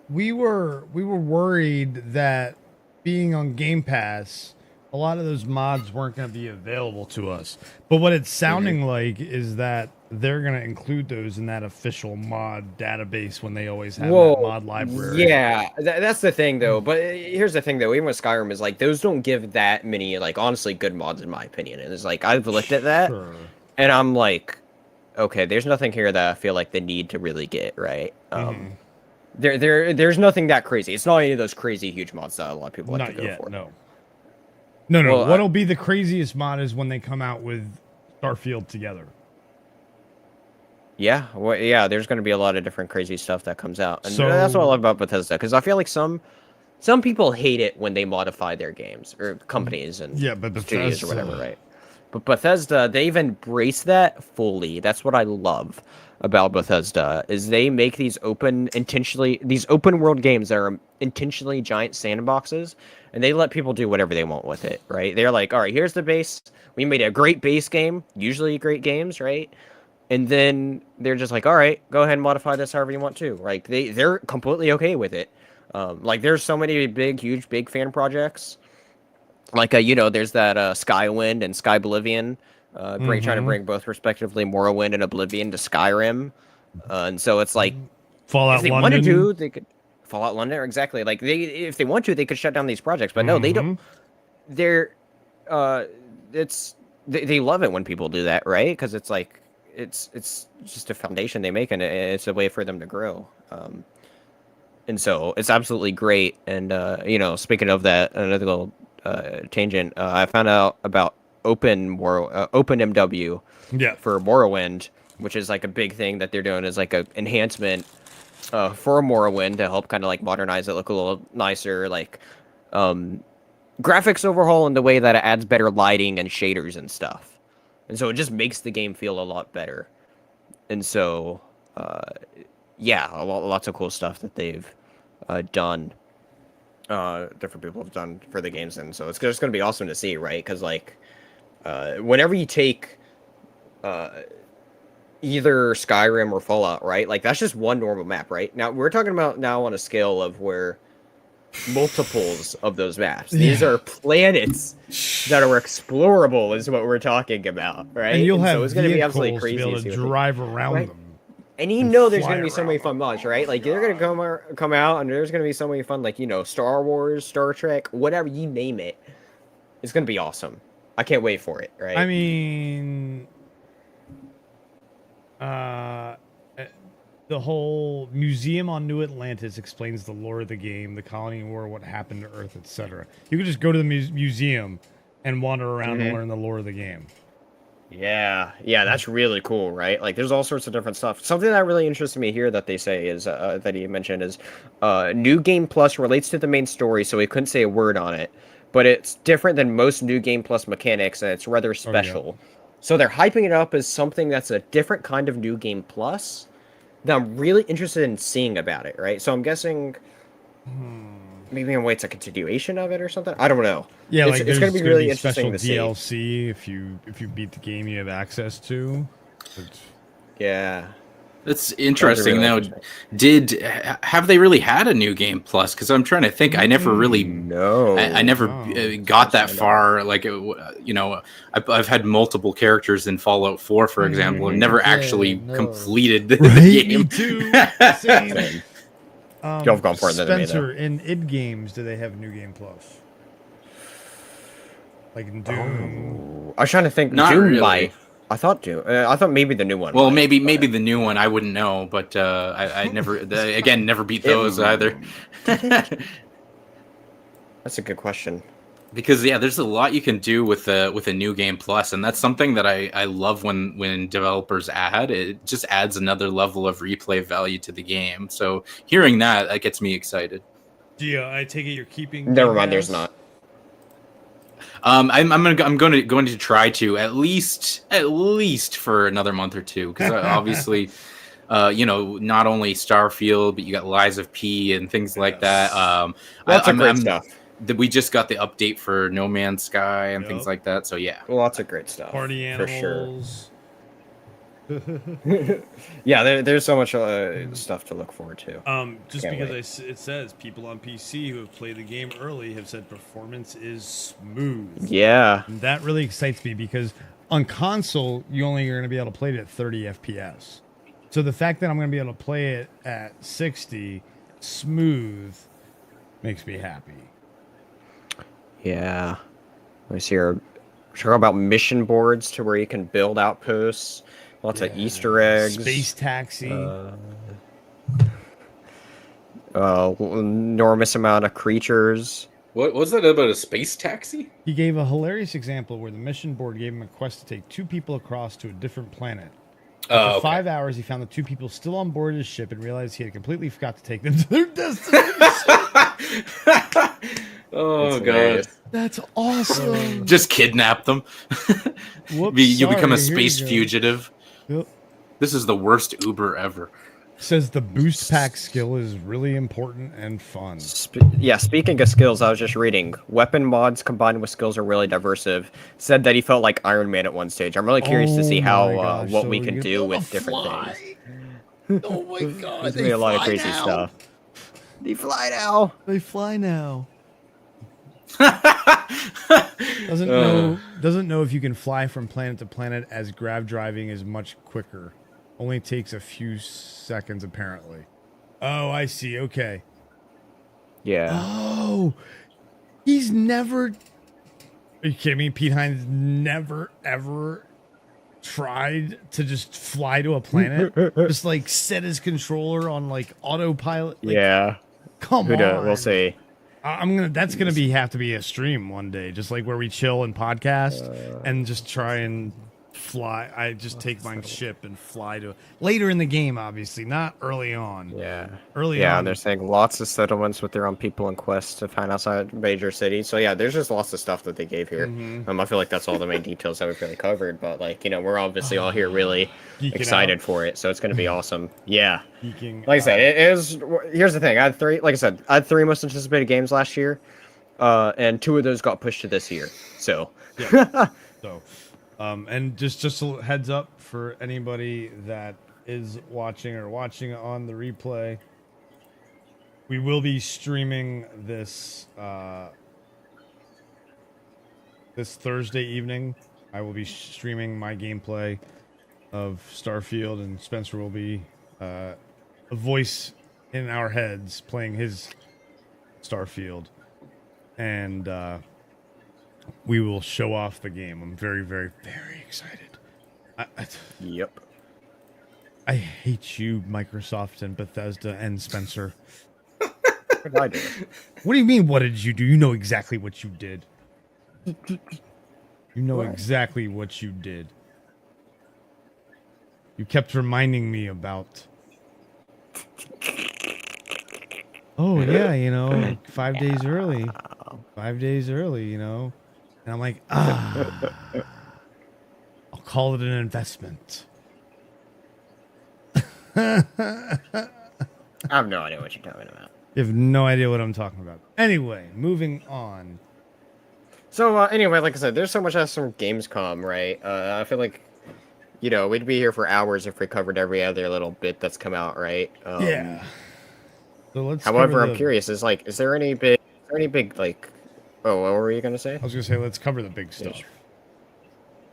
we were worried that being on Game Pass, a lot of those mods weren't going to be available to us. But what it's sounding like is that they're going to include those in that official mod database when they always have that mod library. Yeah, that's the thing though. But here's the thing though, even with Skyrim is like those don't give that many like honestly good mods in my opinion. And it's like I've looked at that and I'm like, okay, there's nothing here that I feel like they need to really get right. There's nothing that crazy. It's not any of those crazy huge mods that a lot of people like to go for. No. Well, What'll be the craziest mod is when they come out with Starfield together. Yeah, well, yeah. There's going to be a lot of different crazy stuff that comes out, and that's what I love about Bethesda. Because I feel like some people hate it when they modify their games or companies and studios or whatever, right? But Bethesda, they've embraced that fully. That's what I love about Bethesda is they make these open world games that are intentionally giant sandboxes, and they let people do whatever they want with it, right? They're like, all right, here's the base. We made a great base game, usually great games, right? And then they're just like, all right, go ahead and modify this however you want to. Like they're completely okay with it. Like there's so many huge fan projects. Like there's that Skywind and Skyblivion, trying to bring both respectively Morrowind and Oblivion to Skyrim. And so it's like Fallout if they London. wanted to, they could Fallout London exactly. Like if they want to, they could shut down these projects. But no, they don't. They're they love it when people do that, right? Because it's like. It's just a foundation they make, and it's a way for them to grow. And so it's absolutely great. And speaking of that, another little tangent. I found out about OpenMW for Morrowind, which is like a big thing that they're doing is like a enhancement for Morrowind to help kind of like modernize it, look a little nicer, like graphics overhaul in the way that it adds better lighting and shaders and stuff. And so it just makes the game feel a lot better. And so, lots of cool stuff that they've done. Different people have done for the games. And so it's just going to be awesome to see, right? Because, like, whenever you take either Skyrim or Fallout, right? Like, that's just one normal map, right? Now, we're talking about now on a scale of where multiples of those maps. These are planets that are explorable is what we're talking about, right? And you'll have so it's going to be absolutely crazy to be able to drive around them. And there's going to be so many fun mods, right? Like they're going to come out and there's going to be so many fun, like, Star Wars, Star Trek, whatever you name it. It's going to be awesome. I can't wait for it, right? I mean, the whole museum on New Atlantis explains the lore of the game, the colony war, what happened to Earth, etc. You could just go to the museum and wander around and learn the lore of the game. Yeah, that's really cool, right? Like, there's all sorts of different stuff. Something that really interests me here that they say is, that he mentioned is, New Game Plus relates to the main story, so he couldn't say a word on it. But it's different than most New Game Plus mechanics, and it's rather special. So they're hyping it up as something that's a different kind of New Game Plus that I'm really interested in seeing about it, right? So I'm guessing maybe in a way it's a continuation of it or something. I don't know. Yeah, it's going to be really interesting to see. DLC if you beat the game, you have access to. Yeah. That's interesting. Now, have they really had a New Game Plus? Because I'm trying to think. I never really I never got that far. Like, I've had multiple characters in Fallout 4, for example, and never actually completed the game. Me too. Same. You've gone further than me, Spencer, in id Games, do they have New Game Plus? Like in Doom? I was trying to think. Not Doom really. might. I thought Doom. I thought maybe the new one. Well, maybe the new one. I wouldn't know, but I never never beat those either. That's a good question. Because there's a lot you can do with a New Game Plus, and that's something that I love when developers add. It just adds another level of replay value to the game. So hearing that gets me excited. I take it you're keeping. Never mind. There's not. I'm going to try to at least for another month or two, because obviously, not only Starfield, but you got Lies of P and things like that. Lots of great stuff. We just got the update for No Man's Sky and things like that. So yeah, lots of great stuff. Party animals. For Yeah, there's so much stuff to look forward to. Just Can't because wait. it says people on PC who have played the game early have said performance is smooth. Yeah. And that really excites me because on console, you only are going to be able to play it at 30 FPS. So the fact that I'm going to be able to play it at 60 smooth makes me happy. Yeah. Let me see here. Talk about mission boards to where you can build outposts. Lots of Easter eggs. Space taxi. Enormous amount of creatures. What was that about a space taxi? He gave a hilarious example where the mission board gave him a quest to take 2 people across to a different planet. After 5 hours, he found the 2 people still on board his ship and realized he had completely forgot to take them to their destination. Oh, God. That's awesome. Just kidnap them. Whoops, You become a sorry, here space you go. fugitive. Yep. This is the worst Uber ever. Says the boost pack skill is really important and fun. Speaking of skills, I was just reading. Weapon mods combined with skills are really diversive. Said that he felt like Iron Man at one stage. I'm really curious to see how what we can do with different things. Oh my god, There's gonna be a lot of crazy stuff. They fly now. They fly now. Doesn't know if you can fly from planet to planet, as grav driving is much quicker. Only takes a few seconds apparently. Oh, I see. Okay. Yeah. Oh, he's never. Are you kidding me? Pete Hines never ever tried to just fly to a planet, just like set his controller on like autopilot. Like, Yeah. come on. We'll see. That's gonna have to be a stream one day, just like where we chill and podcast and just try and fly. I just take my ship and fly to later in the game, obviously, not early on. Yeah. Early Yeah, on. and they're saying lots of settlements with their own people and quests to find outside major cities. So yeah, there's just lots of stuff that they gave here. I feel like that's all the main details that we've really covered. But like, we're obviously all here really excited for it. So it's gonna be awesome. Yeah. Like I said, it is. Here's the thing. I had 3. Like I said, I had 3 most anticipated games last year, and 2 of those got pushed to this year. So. Yeah. So. And just a heads up for anybody that is watching on the replay, we will be streaming this this Thursday evening. I will be streaming my gameplay of Starfield, and Spencer will be a voice in our heads playing his Starfield, and we will show off the game. I'm very, very, very excited. Yep. I hate you, Microsoft and Bethesda and Spencer. What did I do? What do you mean, what did you do? You know exactly what you did. You know exactly what you did. You kept reminding me about... Oh, yeah, 5 days early. 5 days early, And I'm like, I'll call it an investment. I have no idea what you're talking about. You have no idea what I'm talking about. Anyway, moving on. So anyway, like I said, there's so much else from Gamescom, right? I feel like, we'd be here for hours if we covered every other little bit that's come out, right? Yeah. So let's. However, I'm curious. Is there any big like? Oh, what were you gonna say? I was gonna say let's cover the big stuff.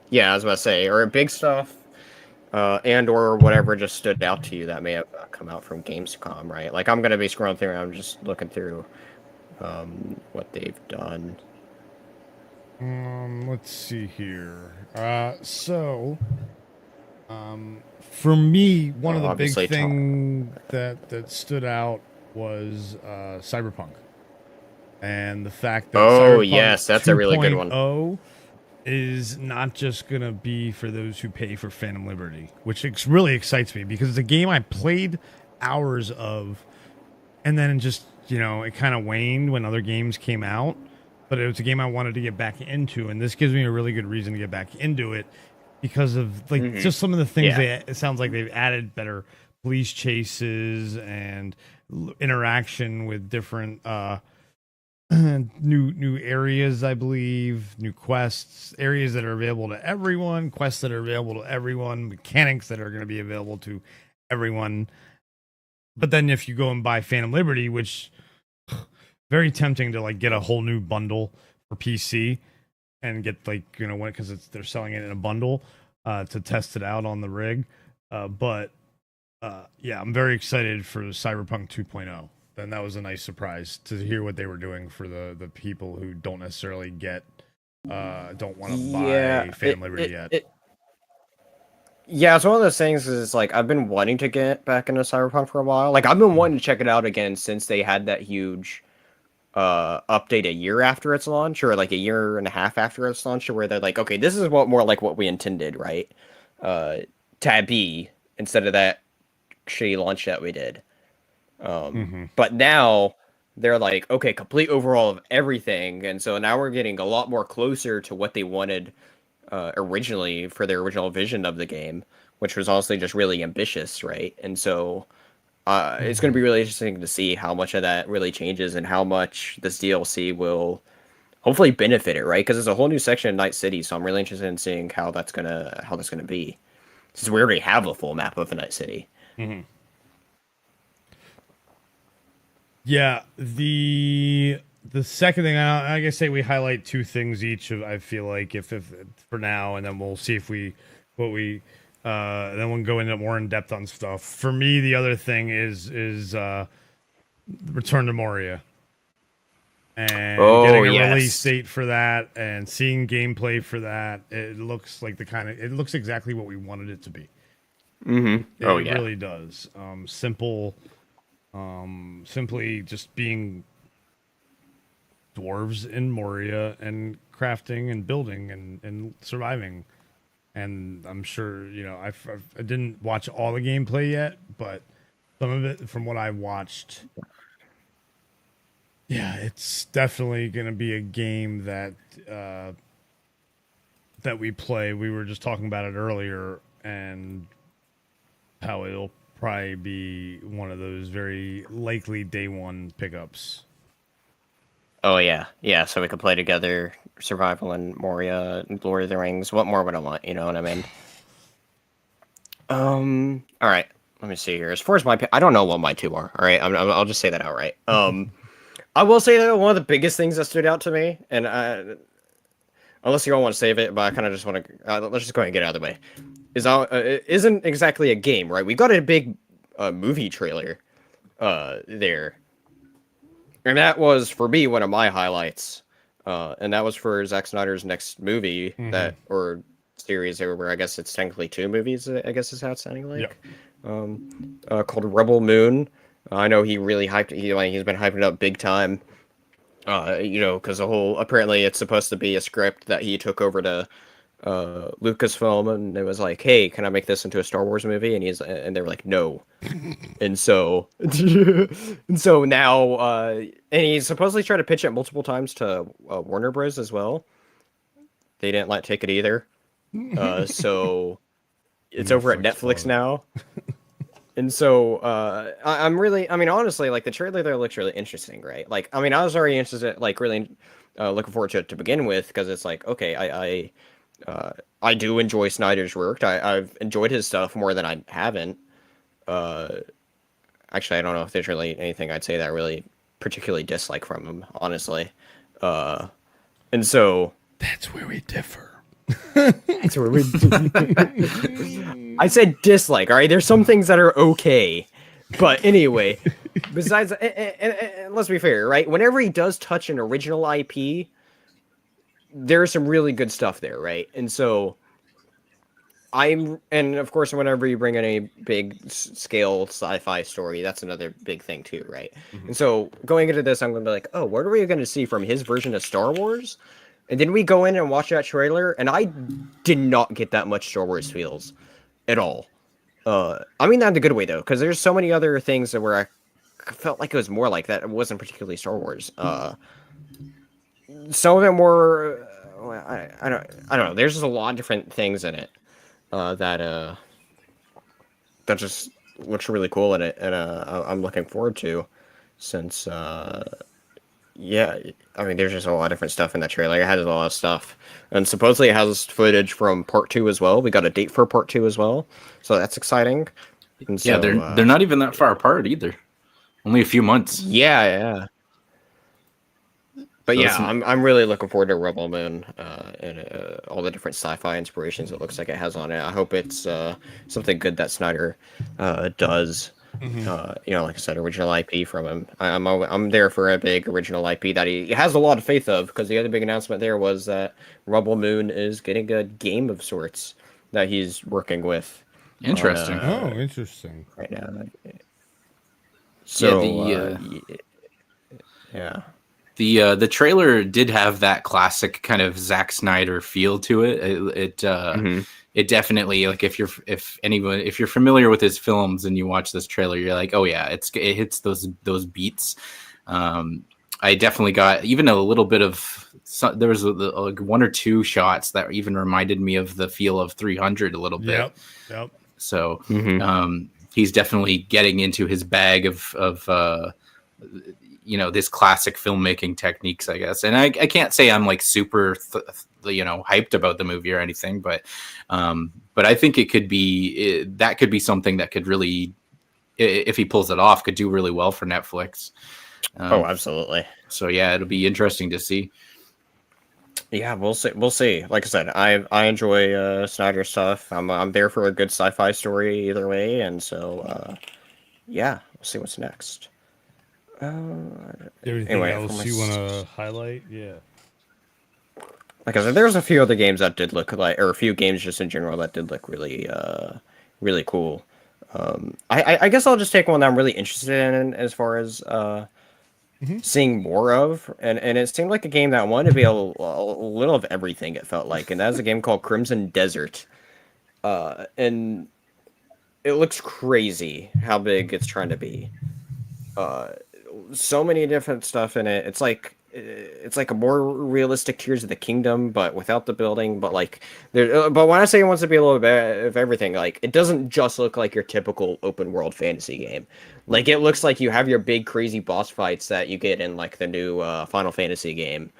Yeah, I was about to say, or big stuff, and or whatever just stood out to you that may have come out from Gamescom, right? Like I'm gonna be scrolling through. I'm just looking through what they've done. Let's see here. For me, one of the big things that stood out was Cyberpunk, and the fact that yes, that's a really good one. 2.0 is not just gonna be for those who pay for Phantom Liberty, which really excites me because it's a game I played hours of, and then just it kind of waned when other games came out. But it was a game I wanted to get back into, and this gives me a really good reason to get back into it because of just some of the things it sounds like they've added better police chases and interaction with different new areas, I believe, new quests, areas that are available to everyone, quests that are available to everyone, mechanics that are going to be available to everyone. But then if you go and buy Phantom Liberty, which very tempting to like get a whole new bundle for PC and get like, you know, when, because they're selling it in a bundle to test it out on the rig. But yeah, I'm very excited for Cyberpunk 2.0. Then that was a nice surprise to hear what they were doing for the people who don't necessarily get don't want to buy Phantom Liberty yet. Yeah, it's one of those things is like I've been wanting to get back into Cyberpunk for a while. Like I've been wanting to check it out again since they had that huge update a year after its launch, or like a year and a half after its launch, where they're like, okay, this is what more like what we intended, right? To be instead of that shitty launch that we did. But now they're like, okay, complete overhaul of everything, and so now we're getting a lot more closer to what they wanted originally for their original vision of the game, which was honestly just really ambitious, right? And so it's going to be really interesting to see how much of that really changes and how much this DLC will hopefully benefit it, right? Because it's a whole new section of Night City, so I'm really interested in seeing how that's gonna be, since we already have a full map of Night City. Yeah, the second thing, I guess, say we highlight two things each. I feel like if for now, and then we'll see if we then we'll go into more in depth on stuff. For me, the other thing is Return to Moria, and getting a release date for that, and seeing gameplay for that. It looks like it looks exactly what we wanted it to be. It really does. Simply just being dwarves in Moria and crafting and building and surviving. And I'm sure, you know, I didn't watch all the gameplay yet, but some of it from what I watched, yeah, it's definitely going to be a game that that we play. We were just talking about it earlier, and how it'll probably be one of those very likely day one pickups. Oh yeah, yeah. So we could play together, survival in Moria, Lord of the Rings. What more would I want? You know what I mean? All right. Let me see here. As far as I don't know what my two are. All right. I'll just say that outright. I will say that one of the biggest things that stood out to me, and unless you all want to save it, but I kind of just want to let's just go ahead and get it out of the way. It isn't exactly a game, right? We got a big movie trailer there. And that was, for me, one of my highlights. And that was for Zack Snyder's next movie, or series, where I guess it's technically two movies, I guess is how it's sounding like. Yep. Called Rebel Moon. I know he really he's been hyping it up big time. You know, because apparently it's supposed to be a script that he took over to Lucasfilm, and it was like, hey, can I make this into a Star Wars movie? And they were like, no. And so now and he's supposedly tried to pitch it multiple times to Warner Bros. As well. They didn't take it either. So it's over at Netflix now. And so I'm really, I mean, honestly, like the trailer there looks really interesting, right? Like, I mean, I was already interested, like really looking forward to it to begin with, because it's like, okay, I do enjoy Snyder's work. I've enjoyed his stuff more than I haven't. Actually, I don't know if there's really anything I'd say that I really particularly dislike from him, honestly. And so that's where we differ. That's where we I said dislike, all right? There's some things that are okay. But anyway, besides, and let's be fair, right? Whenever he does touch an original IP, there's some really good stuff there, right? And so and of course, whenever you bring in a big scale sci-fi story, that's another big thing too, right? And so going into this, I'm going to be like, oh, what are we going to see from his version of Star Wars? And then we go in and watch that trailer, and I did not get that much Star Wars feels at all. I mean that in a good way, though, because there's so many other things where I felt like it was more like that. It wasn't particularly Star Wars. Some of it more, I don't know. There's just a lot of different things in it that just looks really cool in it, and I'm looking forward to, since yeah, I mean, there's just a lot of different stuff in that trailer. It has a lot of stuff, and supposedly it has footage from part two as well. We got a date for part two as well, so that's exciting. And Yeah, so, they're not even that far apart either. Only a few months. yeah, yeah. But So yeah, it's I'm really looking forward to Rebel Moon and all the different sci-fi inspirations it looks like it has on it. I hope it's something good that Snyder does. Like I said, original IP from him. I'm there for a big original IP that he has a lot of faith of, because the other big announcement there was that Rebel Moon is getting a game of sorts that he's working with on interesting. Interesting. right now. Yeah, So yeah. the trailer did have that classic kind of Zack Snyder feel to it. It definitely, like, if you're familiar with his films and you watch this trailer, you're like, oh yeah, it hits those beats. I definitely got even a little bit of there was like one or two shots that even reminded me of the feel of 300 a little bit. Yep. So he's definitely getting into his bag of this classic filmmaking techniques, I guess. And I can't say I'm like super hyped about the movie or anything, but I think it could be that could be something that could really, if he pulls it off, could do really well for Netflix. Oh, absolutely. So yeah, it'll be interesting to see. Yeah, we'll see. We'll see. Like I said, I enjoy Snyder stuff. I'm there for a good sci-fi story either way, and so yeah, we'll see what's next. Anything Anyway, else you want to highlight? Yeah. Like I said, there's a few other games that did look like, or a few games just in general that did look really, really cool. I guess I'll just take one that I'm really interested in as far as seeing more of, and it seemed like a game that wanted to be a little of everything. It felt like, and that's a game called Crimson Desert, and it looks crazy how big it's trying to be. So many different stuff in it. It's like a more realistic Tears of the Kingdom, but without the building. But like there, but when I say it wants to be a little bit of everything, like it doesn't just look like your typical open world fantasy game. Like it looks like you have your big crazy boss fights that you get in like the new Final Fantasy game,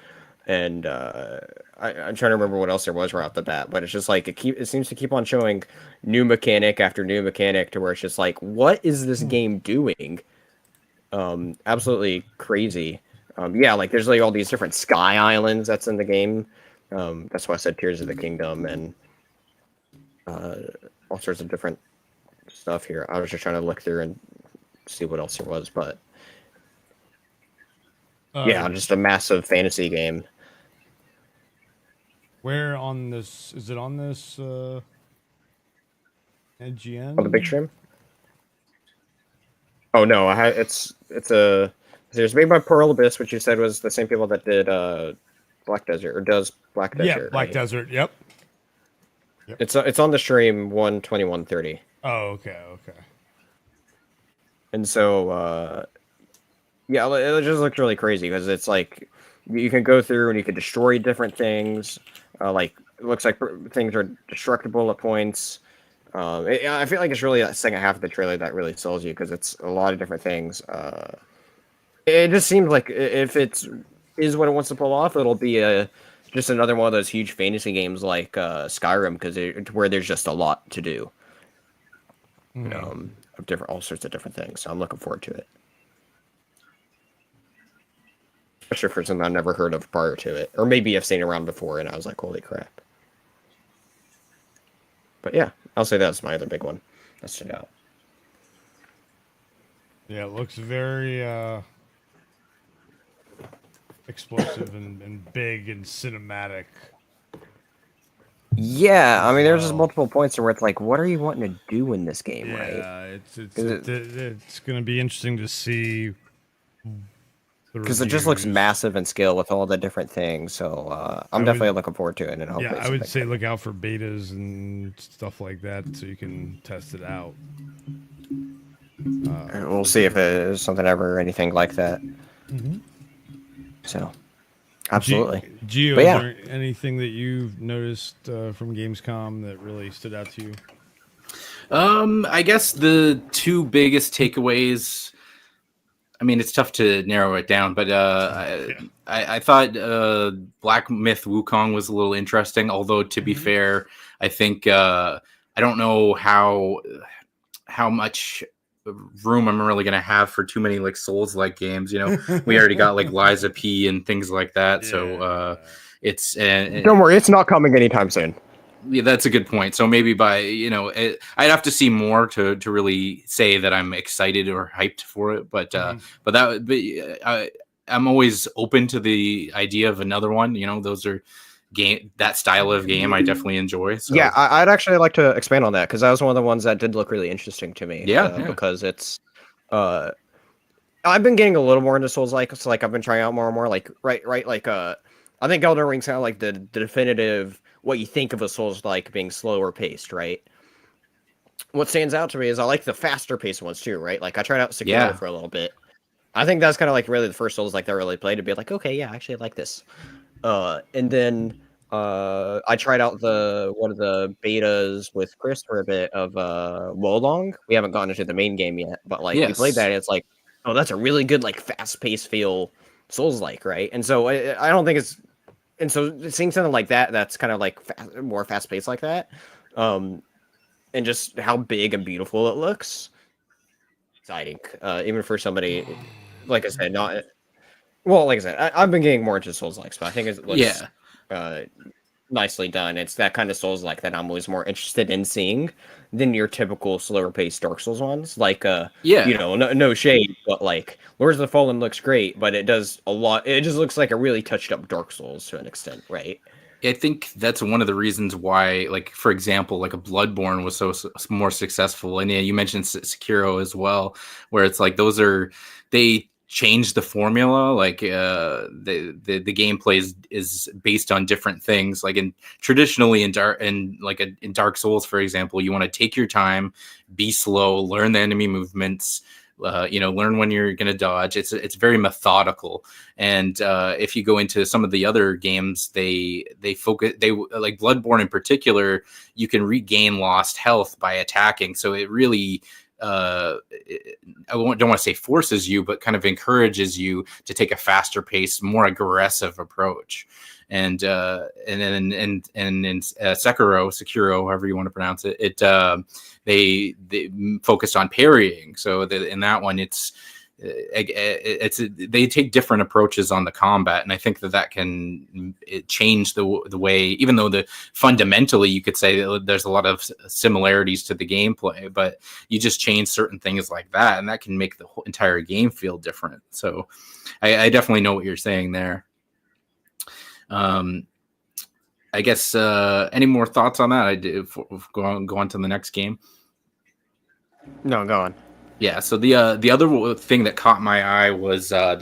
and I'm trying to remember what else there was right off the bat. But it's just like it seems to keep on showing new mechanic after new mechanic to where it's just like, what is this game doing? Absolutely crazy. Yeah, like there's like all these different sky islands that's in the game. That's why I said Tears of the Kingdom and all sorts of different stuff here. I was just trying to look through and see what else there was, but yeah, just a massive fantasy game. Where on this is it on this IGN? On the big stream? Oh no, it's made by Pearl Abyss, which you said was the same people that did Black Desert, or does Black Desert? Yeah, Black right? Desert. Yep. It's on the stream 121:30. Oh, okay. And so yeah, it just looks really crazy because it's like you can go through and you can destroy different things. Like it looks like things are destructible at points. I feel like it's really that second half of the trailer that really sells you, because it's a lot of different things. It just seems like if it is what it wants to pull off, it'll be just another one of those huge fantasy games like Skyrim, because where there's just a lot to do. Of all sorts of different things. So I'm looking forward to it. Especially for something I've never heard of prior to it, or maybe I've seen it around before and I was like, holy crap. But yeah, I'll say that's my other big one that stood out. Yeah, it looks very explosive and big and cinematic. Yeah, I mean, there's just multiple points where it's like, what are you wanting to do in this game, right? Yeah, it's going to be interesting to see. Because it just looks massive in scale with all the different things. So I'm definitely looking forward to it. And yeah, I would say look out for betas and stuff like that so you can test it out. We'll see if there's something ever or anything like that. So, absolutely. Gio, is there anything that you've noticed from Gamescom that really stood out to you? I guess the two biggest takeaways. I mean, it's tough to narrow it down, but I thought Black Myth Wukong was a little interesting. Although, to be fair, I think I don't know how much room I'm really gonna have for too many like Souls-like games. You know, we already got like Liza P and things like that, so it's don't worry, it's not coming anytime soon. Yeah, that's a good point. So maybe by I'd have to see more to really say that I'm excited or hyped for it. But I'm always open to the idea of another one. You know, those are that style of game I definitely enjoy. So. Yeah, I'd actually like to expand on that because that was one of the ones that did look really interesting to me. Yeah. Because it's I've been getting a little more into Souls like, so like I've been trying out more and more like right like I think Elden Ring's kind of like the definitive what you think of a Souls like being slower paced, right? What stands out to me is I like the faster paced ones too, right? Like I tried out Sekiro for a little bit. I think that's kind of like really the first Souls like that I really played to be like, okay, yeah, actually I like this. And then I tried out one of the betas with Chris for a bit of Wolong. We haven't gotten into the main game yet, but like we played that, and it's like, oh, that's a really good like fast paced feel Souls like, right? And so I don't think it's, and so seeing something like that that's kind of like more fast paced like that, and just how big and beautiful it looks, exciting. Even for somebody like I said, not well, like I said, I've been getting more into Souls likes, but I think it looks nicely done. It's that kind of Souls like that I'm always more interested in seeing than your typical slower paced Dark Souls ones. Like no shade, but like Lords of the Fallen looks great, but it does a lot. It just looks like a really touched up Dark Souls to an extent, right? I think that's one of the reasons why, like, for example, like a Bloodborne was so more successful. And yeah, you mentioned Sekiro as well, where it's like they change the formula. Like the gameplay is based on different things. Like traditionally in Dark Souls, for example, you want to take your time, be slow, learn the enemy movements. Learn when you're going to dodge. It's very methodical. And if you go into some of the other games, they focus. They like Bloodborne in particular. You can regain lost health by attacking. So it really. I don't want to say forces you, but kind of encourages you to take a faster pace, more aggressive approach. And then in Sekiro, however you want to pronounce it, they focused on parrying. So in that one, they take different approaches on the combat, and I think that can change the way, even though fundamentally you could say that there's a lot of similarities to the gameplay, but you just change certain things like that, and that can make the whole entire game feel different. So I definitely know what you're saying there. I guess any more thoughts on that? Go on to the next game. No, go on. Yeah, so the other thing that caught my eye was I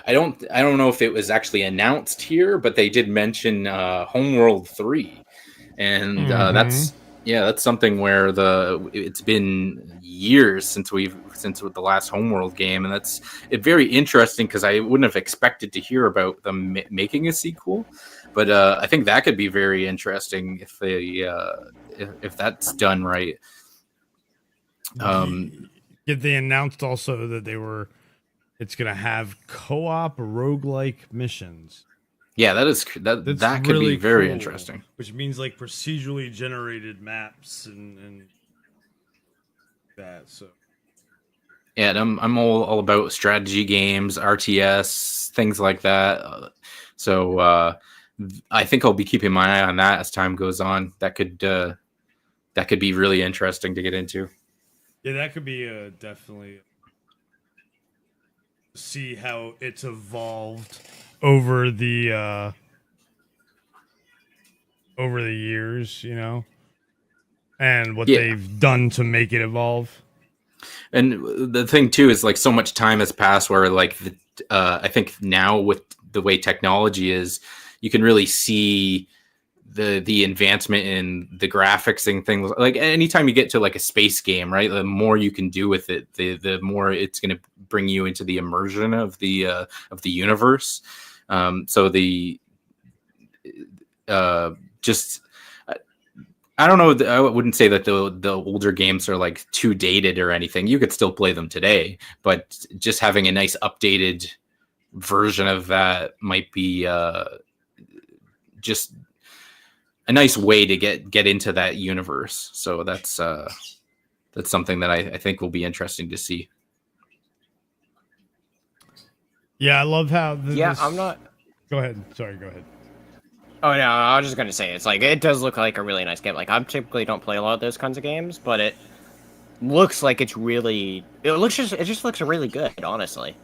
don't know if it was actually announced here, but they did mention Homeworld 3, and that's something where it's been years since the last Homeworld game, and it's very interesting because I wouldn't have expected to hear about them making a sequel, but I think that could be very interesting if that's done right. They announced also that it's going to have co-op roguelike missions. Yeah, that could really be very interesting. Which means like procedurally generated maps and that. So yeah, I'm all about strategy games, RTS, things like that. So I think I'll be keeping my eye on that as time goes on. That could be really interesting to get into. Yeah, that could be definitely see how it's evolved over the years, and what they've done to make it evolve. And the thing too is like so much time has passed where like I think now with the way technology is, you can really see the advancement in the graphics and things. Like anytime you get to like a space game, right, the more you can do with it, the more it's going to bring you into the immersion of the universe. I don't know. I wouldn't say that the older games are like too dated or anything. You could still play them today, but just having a nice updated version of that might be just a nice way to get into that universe. So that's something that I think will be interesting to see. Yeah, I love how. I'm not. Go ahead. Sorry, go ahead. Oh no, I was just gonna say it's like it does look like a really nice game. Like I typically don't play a lot of those kinds of games, but it looks like it's really. It just looks really good, honestly.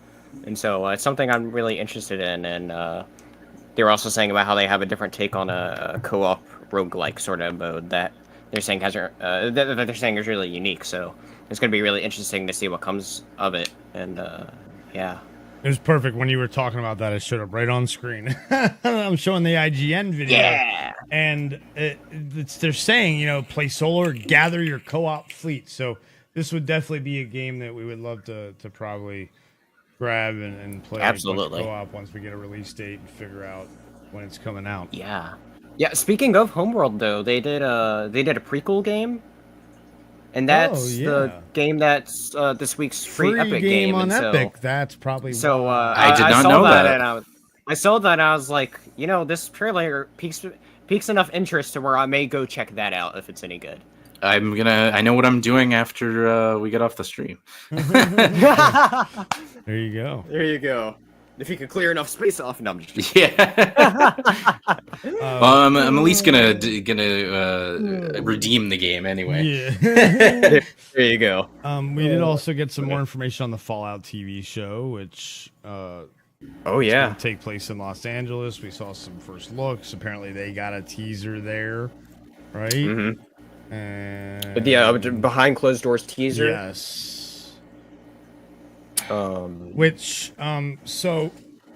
And so it's something I'm really interested in. And they were also saying about how they have a different take on a co-op roguelike sort of mode that they're saying that they're saying is really unique. So it's gonna be really interesting to see what comes of it. And yeah. It was perfect when you were talking about that. It showed up right on screen. I'm showing the IGN video. Yeah. And they're saying, play solo or gather your co-op fleet. So this would definitely be a game that we would love to probably grab and play. Absolutely. Co-op once we get a release date and figure out when it's coming out. Yeah. Yeah. Speaking of Homeworld, though, they did a prequel game. And that's the game that's this week's free Epic game on and Epic. That's probably so. I did not know that. And I saw that and I was like, this trailer piques enough interest to where I may go check that out if it's any good. I know what I'm doing after we get off the stream. There you go. There you go. If you could clear enough space off, no, I'm just yeah. I'm at least gonna redeem the game anyway. Yeah. There you go. We did also get some more information on the Fallout TV show, which take place in Los Angeles. We saw some first looks. Apparently, they got a teaser there, right? Mm-hmm. And yeah, behind closed doors teaser. Yes. So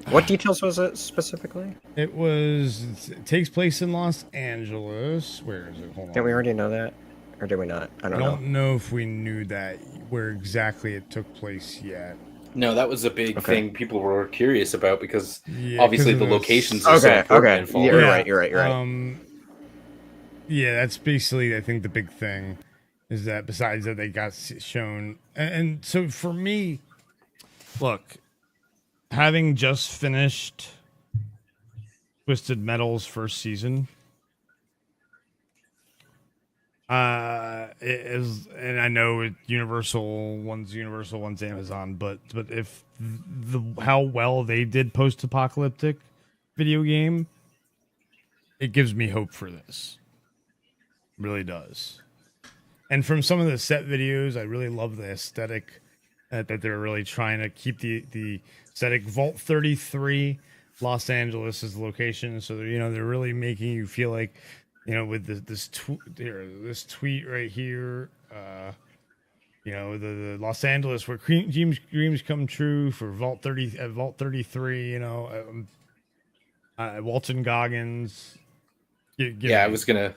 what details was it specifically? It takes place in Los Angeles. Where is it? Hold on. Did we already know that? Or did we not? I don't know if we knew that where exactly it took place yet. No, that was a big thing people were curious about because obviously the locations are so important. Okay. You're right. Yeah, that's basically I think the big thing is that besides that they got shown and so for me, look, having just finished Twisted Metal's first season, it is, and I know one's Universal, one's Amazon, but if how well they did post-apocalyptic video game, it gives me hope for this. It really does. And from some of the set videos, I really love the aesthetic. That they're really trying to keep the aesthetic. Vault 33, Los Angeles is the location, so they're really making you feel like, with this tweet right here, the Los Angeles where dreams come true for Vault 33. Walton Goggins. I was gonna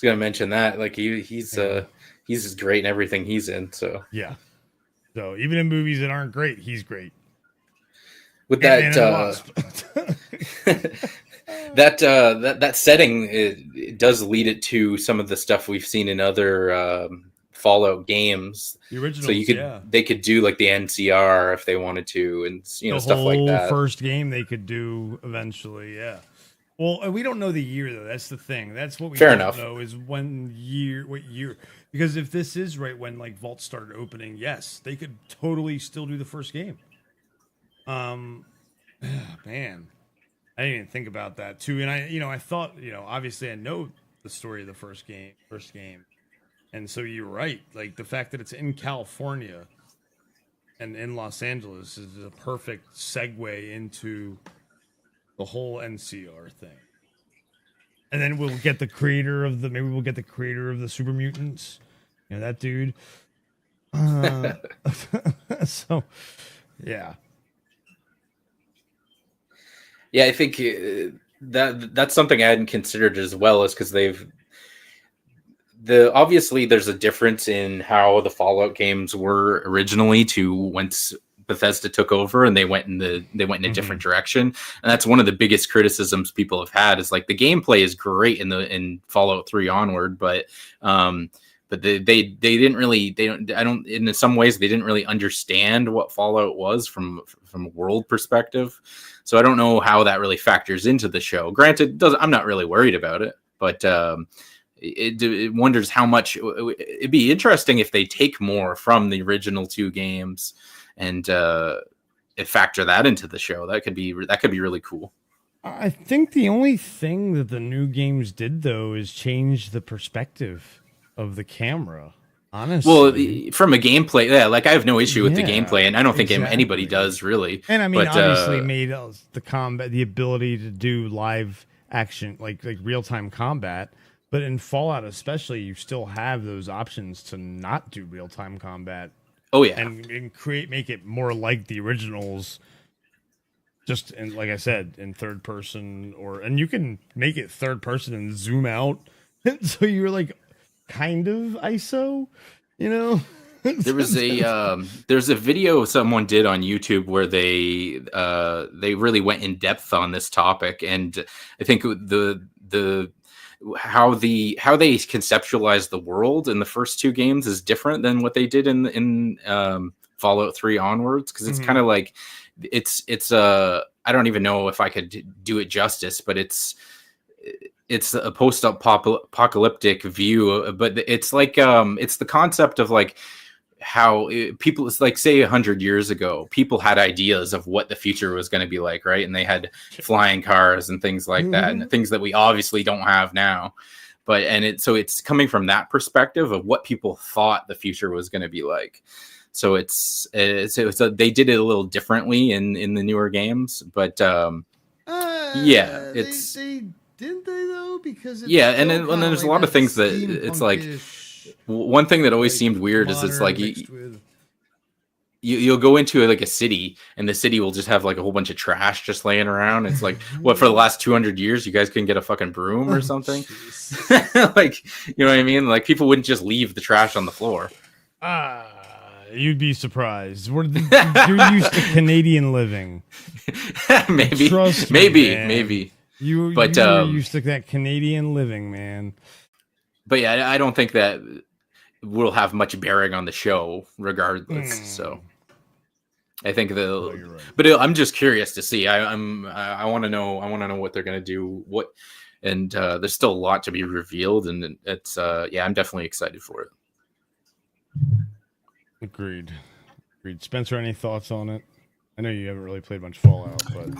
mention that. Like he's great in everything he's in. So yeah. So even in movies that aren't great, he's great. With that that setting, it does lead it to some of the stuff we've seen in other Fallout games. The originals, so they could do like the NCR if they wanted to, and stuff like that. The first game they could do eventually, yeah. Well, we don't know the year though. That's the thing. That's what we don't know is what year. Because if this is right when like Vault started opening, yes, they could totally still do the first game. Man, I didn't even think about that too. And I thought, obviously I know the story of the first game, and so you're right. Like the fact that it's in California and in Los Angeles is a perfect segue into the whole NCR thing. And then we'll get the creator of the Super Mutants. That dude. So, yeah. Yeah, I think that's something I hadn't considered as well, is because obviously there's a difference in how the Fallout games were originally to once Bethesda took over and they went in a different direction. And that's one of the biggest criticisms people have had is like the gameplay is great in Fallout 3 onward, but they didn't really in some ways they didn't really understand what Fallout was from a world perspective. So I don't know how that really factors into the show. Granted, I'm not really worried about it, but it wonders how much it'd be interesting if they take more from the original 2 games and factor that into the show. That could be really cool. I think the only thing that the new games did though is change the perspective of the camera. Honestly, well, from a gameplay, yeah, like I have no issue with the gameplay, and I don't think anybody does really. And I mean, obviously, made the combat, the ability to do live action, like real time combat. But in Fallout, especially, you still have those options to not do real time combat. Oh yeah, and make it more like the originals. Just in, like I said, in third person, and you can make it third person and zoom out, so you're like kind of ISO, you know. There's a video someone did on YouTube where they really went in depth on this topic, and I think how they conceptualize the world in the first 2 games is different than what they did in Fallout 3 onwards, because it's kind of like it's I don't even know if I could do it justice, but it's a post-apocalyptic view, but it's like it's the concept of like how people, it's like, say 100 years ago, people had ideas of what the future was going to be like, right? And they had flying cars and things like that, and things that we obviously don't have now. But so it's coming from that perspective of what people thought the future was going to be like. So they did it a little differently in the newer games, but yeah, it's didn't they though? Because and then there's a lot of things that it's like. One thing that always seemed weird is it's like you'll go into like a city and the city will just have like a whole bunch of trash just laying around. It's like, what, for the last 200 years you guys couldn't get a fucking broom or something? Like, you know what I mean? Like, people wouldn't just leave the trash on the floor. You'd be surprised. You're used to Canadian living. Maybe. Trust me, maybe. You're used to that Canadian living, man. But yeah, I don't think that will have much bearing on the show, regardless. So I think right. But I'm just curious to see. I want to know. I want to know what they're gonna do. And there's still a lot to be revealed, and it's I'm definitely excited for it. Agreed. Spencer, any thoughts on it? I know you haven't really played much Fallout, but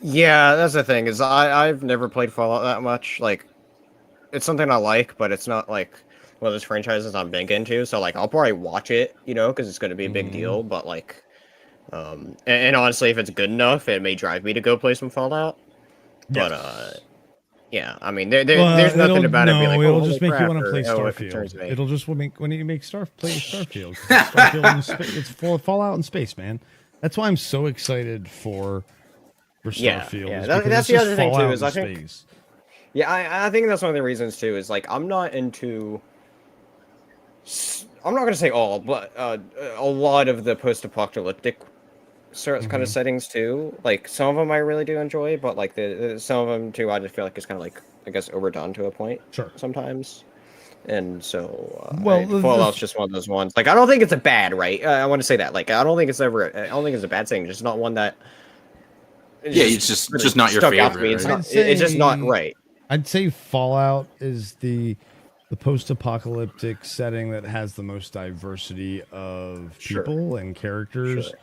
yeah, that's the thing, is I've never played Fallout that much. Like, it's something I like, but it's not like one of those franchises I'm big into. So like, I'll probably watch it, you know, because it's going to be a big deal. But like, and honestly, if it's good enough, it may drive me to go play some Fallout. Yes. But yeah, I mean, there's nothing about it. Be like, it'll just make you want to play Starfield. It'll just make when you make play Starfield. Starfield in space, it's Fallout in space, man. That's why I'm so excited for Starfield. Yeah. That's the other thing too. Is I think. Yeah, I think that's one of the reasons too. Is like, I'm not going to say all, but a lot of the post-apocalyptic kind of settings too. Like, some of them I really do enjoy, but like some of them too, I just feel like it's kind of like, I guess, overdone to a point. Sure. Sometimes. And so, Fallout's just one of those ones. Like, I don't think it's a bad, right? I want to say that. Like, I don't think it's a bad thing. It's just not one that. It's just not your favorite. Right? It's just not right. I'd say Fallout is the post-apocalyptic setting that has the most diversity of people and characters. Sure.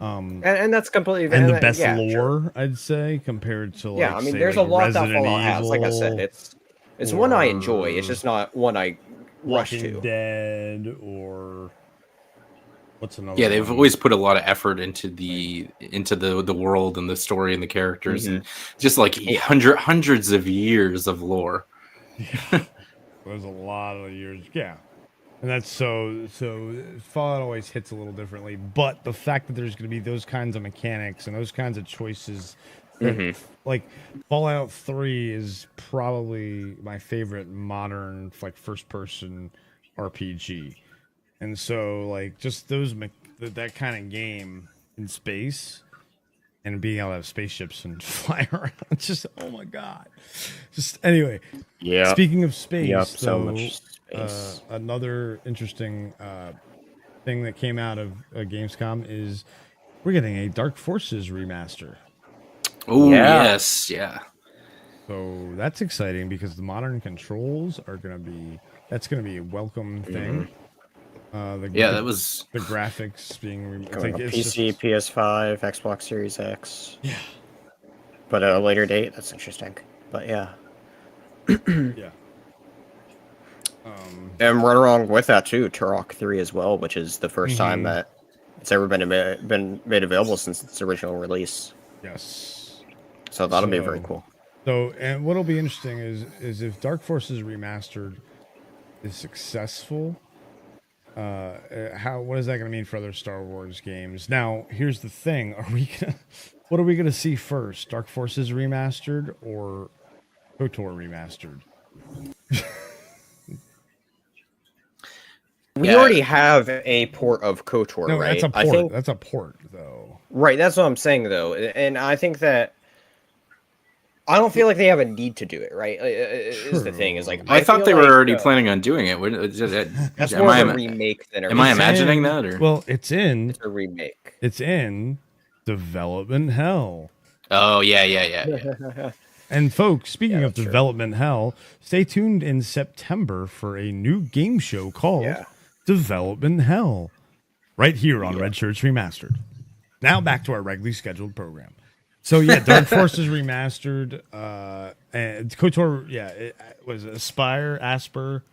And that's completely and the best lore, I'd say, compared to like, I mean, there's a lot that Fallout has. Like I said, it's one I enjoy. It's just not one I rush to. Dead or what's another? Yeah, they've always put a lot of effort into the world and the story and the characters, and just like hundreds of years of lore. Yeah. There's a lot of years. Yeah. And that's so Fallout always hits a little differently, but the fact that there's going to be those kinds of mechanics and those kinds of choices, like Fallout 3 is probably my favorite modern like first person RPG. And so like just those that kind of game in space and being able to have spaceships and fly around. It's just, oh my god. Just anyway. Yeah. Speaking of space, Yep, though, so much space. another interesting thing that came out of Gamescom is we're getting a Dark Forces remaster. Oh Yeah. yes, yeah. So that's exciting because the modern controls are that's gonna be a welcome thing. That was the graphics being Going on PC, PS5, Xbox Series X. Yeah. But at a later date, that's interesting. But yeah. Yeah. And right along with that too, Turok 3 as well, which is the first time Mhm. that it's ever been made available since its original release. Yes. So that'll be very cool. So, and what'll be interesting is if Dark Forces Remastered is successful, what is that going to mean for other Star Wars games? Now, here's the thing: what are we gonna see first? Dark Forces Remastered or KOTOR Remastered? We already have a port of KOTOR, No, right? that's a port. That's a port, though. Right, that's what I'm saying, though, and I think that I don't feel like they have a need to do it. Right, is the thing is like I thought they feel were like, already planning on doing it. That's more of a remake than a Am I imagining that? Or? Well, it's It's a remake. It's in development hell. Oh yeah. And folks, speaking of true. development hell, stay tuned in September for a new game show called Development Hell, right here on Red Shirts Remastered. Now back to our regularly scheduled program. So yeah, Dark Forces Remastered, and KOTOR, it was Aspire, Aspire,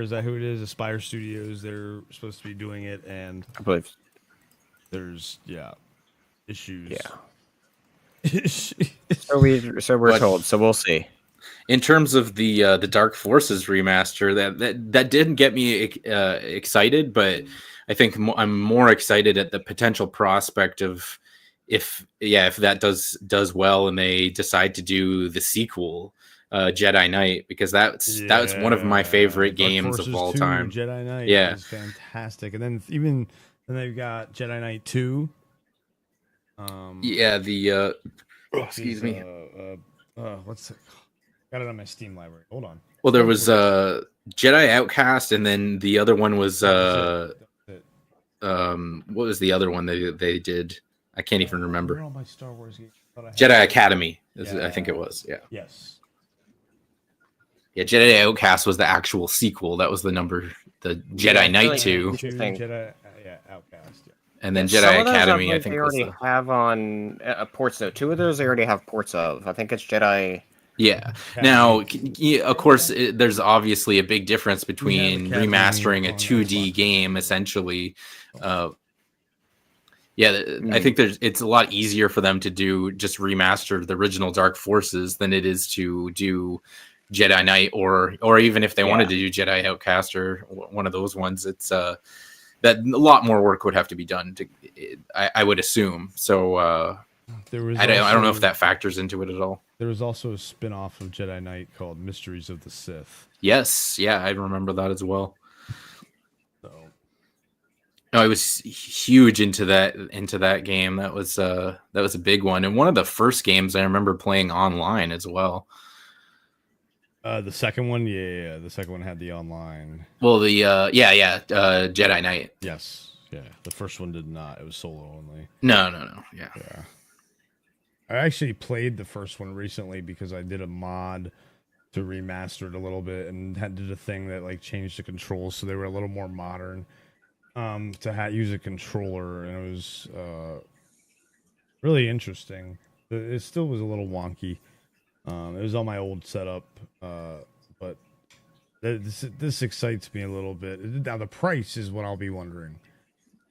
is that who it is? Aspire Studios, they're supposed to be doing it, and I believe there's issues. Yeah. so we're told. So we'll see. In terms of the Dark Forces remaster, that didn't get me excited, but I think I'm more excited at the potential prospect of if that does well and they decide to do the sequel, Jedi Knight, because that's one of my favorite Dark games Forces of all 2, time. Jedi Knight, is fantastic, and then they've got Jedi Knight 2. Excuse me. What's it? Got it on my Steam library. Hold on. Well, there was Jedi Outcast, and then the other one was what was the other one they did? I can't even remember. All my Star Wars games. Jedi Academy, I think it was. Yeah. Yes. Yeah, Jedi Outcast was the actual sequel. That was the Jedi Knight 2. Jedi, Outcast. Yeah. And then Jedi Academy, I think they already have on ports though. 2 of those they already have ports of. I think it's Jedi. Yeah. Now, of course, there's obviously a big difference between remastering a 2D game, essentially. I think it's a lot easier for them to do just remaster the original Dark Forces than it is to do Jedi Knight or even if they wanted to do Jedi Outcast or one of those ones. It's that a lot more work would have to be done I would assume. So I don't know if that factors into it at all. There was also a spin-off of Jedi Knight called Mysteries of the Sith. Yes, I remember that as well. So, no, I was huge into that game. That was a big one, and one of the first games I remember playing online as well. The second one, the second one had the online. Well, the Jedi Knight. Yes, the first one did not. It was solo only. No, yeah. I actually played the first one recently because I did a mod to remaster it a little bit and did a thing that like changed the controls so they were a little more modern. To use a controller, and it was really interesting. It still was a little wonky. It was on my old setup, but this excites me a little bit. Now the price is what I'll be wondering.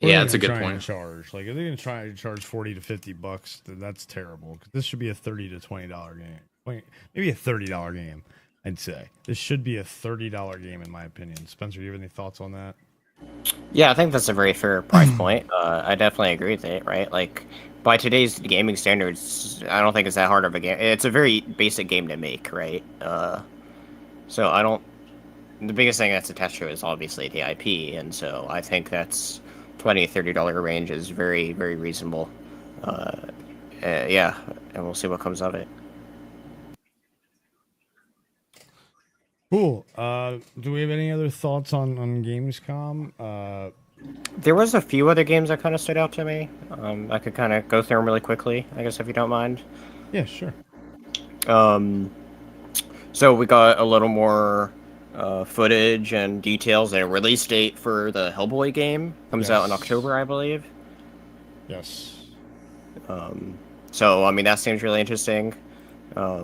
That's a good point. Charge like if they're gonna try to charge $40 to $50, then that's terrible. Because this should be a $30 to $20 game, maybe a $30 game. I'd say this should be a $30 game in my opinion. Spencer, do you have any thoughts on that? Yeah, I think that's a very fair price point. I definitely agree with it. Right, like by today's gaming standards, I don't think it's that hard of a game. It's a very basic game to make, right? So I don't the biggest thing that's attached to it is obviously the IP, and so I think that's $20-$30 range is very, very reasonable. Yeah, and we'll see what comes of it. Cool. Do we have any other thoughts on Gamescom? There was a few other games that kind of stood out to me. I could kind of go through them really quickly, I guess, if you don't mind. Yeah, sure. So we got a little more footage and details and a release date for the Hellboy game. Comes out in October, I believe. Yes. So, I mean, that seems really interesting. Yeah,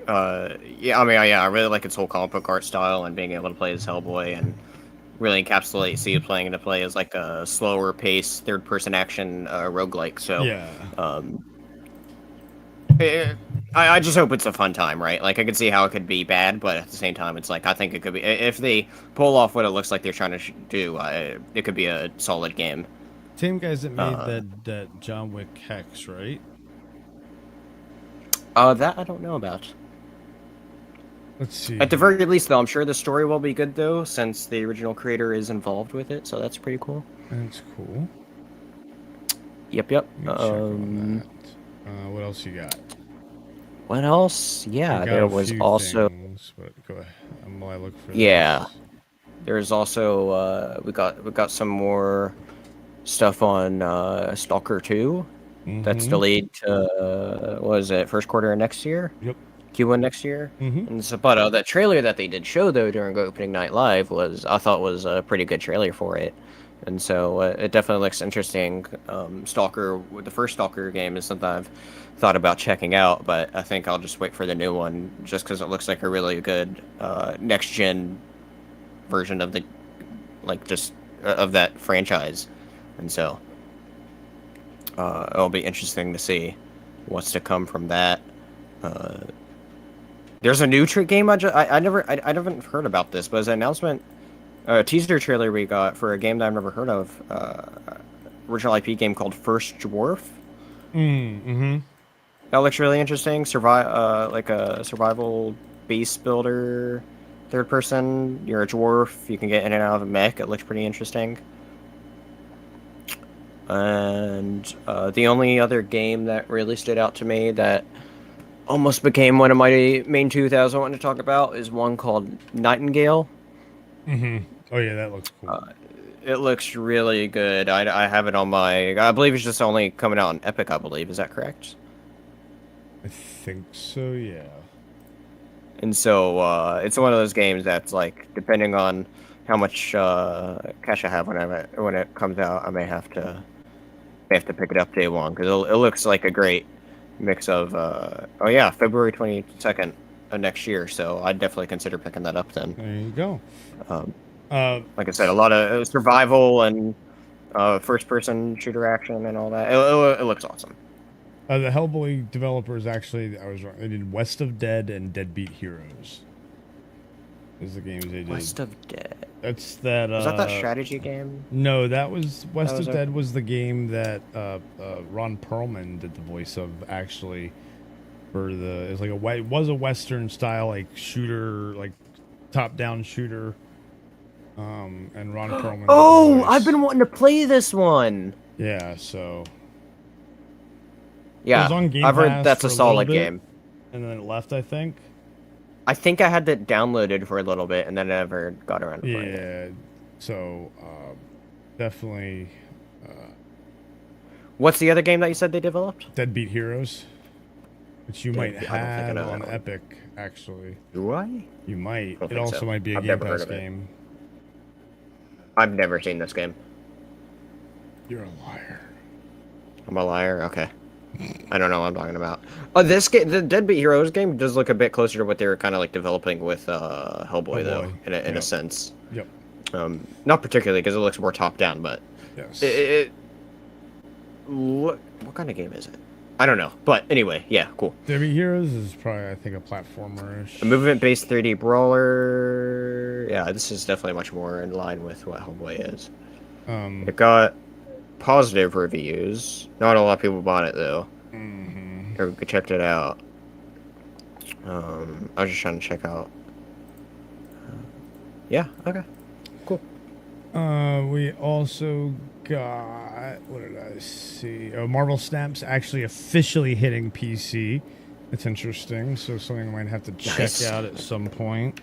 I mean, I really like its whole comic book art style and being able to play as Hellboy and really encapsulate see you playing to play as like a slower pace third-person action roguelike. So, Yeah. I just hope it's a fun time, right? Like, I could see how it could be bad, but at the same time, it's like, I think it could be... If they pull off what it looks like they're trying to do, it could be a solid game. Same guys that made that John Wick Hex, right? That I don't know about. Let's see. At the very least, though, I'm sure the story will be good, though, since the original creator is involved with it, so that's pretty cool. That's cool. Yep. Let me check on that. What else you got? What else? Yeah, there was also... Things, but go ahead. While I look for yeah. There's also, we got some more stuff on Stalker 2. Mm-hmm. That's delayed to, what is it, first quarter of next year? Yep. Q1 next year. Mm-hmm. And so, but that trailer that they did show, though, during opening night live I thought was a pretty good trailer for it. And so it definitely looks interesting. Stalker, the first Stalker game is something I've thought about checking out, but I think I'll just wait for the new one just because it looks like a really good next-gen version of the, like, just of that franchise. And so it'll be interesting to see what's to come from that. There's a new game I haven't heard about this, but as an announcement, a teaser trailer we got for a game that I've never heard of, original IP game called First Dwarf. Mm-hmm. That looks really interesting. Like a survival base builder, third person. You're a dwarf. You can get in and out of a mech. It looks pretty interesting. And the only other game that really stood out to me that almost became one of my main 2,000 I wanted to talk about is one called Nightingale. Mm-hmm. Oh yeah, that looks cool. It looks really good. I have it on my... I believe it's just only coming out on Epic, I believe. Is that correct? I think so, yeah. And so it's one of those games that's like, depending on how much cash I have when it comes out, I may have to pick it up day one because it looks like a great mix of February 22nd of next year. So I'd definitely consider picking that up then. There you go. Like I said, a lot of survival and first-person shooter action and all that. It looks awesome. The Hellboy developers actually, I was wrong. They did West of Dead and Deadbeat Heroes. Those are the games they did. West of Dead. That's that. Was that strategy game? No, that was West of Dead was the game that Ron Perlman did the voice of actually for the. It's like it was a Western style like shooter, like top-down shooter. And Ron Perlman. Oh, I've been wanting to play this one. Yeah, so. Yeah, I've heard that's a solid game. And then it left, I think. I think I had that downloaded for a little bit, and then I never got around to playing it. Yeah, so definitely. What's the other game that you said they developed? Deadbeat Heroes, which you might have on Epic, actually. Do I? You might. It also might be a Game Pass game. I've never seen this game. You're a liar. I'm a liar? Okay. I don't know what I'm talking about. This game, the Deadbeat Heroes game, does look a bit closer to what they were kind of like developing with Hellboy, though, in a sense. Yep. Not particularly because it looks more top down, but yes. What kind of game is it? I don't know, but anyway, yeah, cool. Deadbeat Heroes is probably, I think, a platformer-ish. A movement-based 3D brawler. Yeah, this is definitely much more in line with what Hellboy is. It got positive reviews. Not a lot of people bought it though. Mm-hmm. Or checked it out. I was just trying to check out Yeah. Okay. Cool. We also got, what did I see? Oh, Marvel Snap's actually officially hitting PC. It's interesting. So something I might have to check Nice. out at some point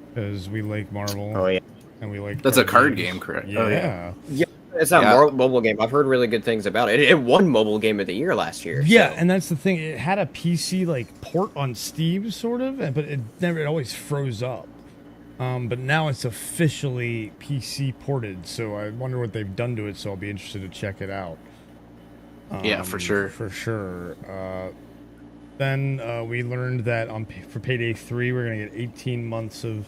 because we like Marvel. Oh yeah. And we like That's a card games. game, correct? Yeah. Oh, yeah. Yeah. It's not Yeah. mobile game. I've heard really good things about it. It won mobile game of the year last year. Yeah, so. and that's the thing. It had a PC like port on Steam, sort of, but it always froze up. But now it's officially PC ported, so I wonder what they've done to it. So I'll be interested to check it out. Yeah, for sure. For sure. Then we learned that for Payday 3, we're gonna get 18 months of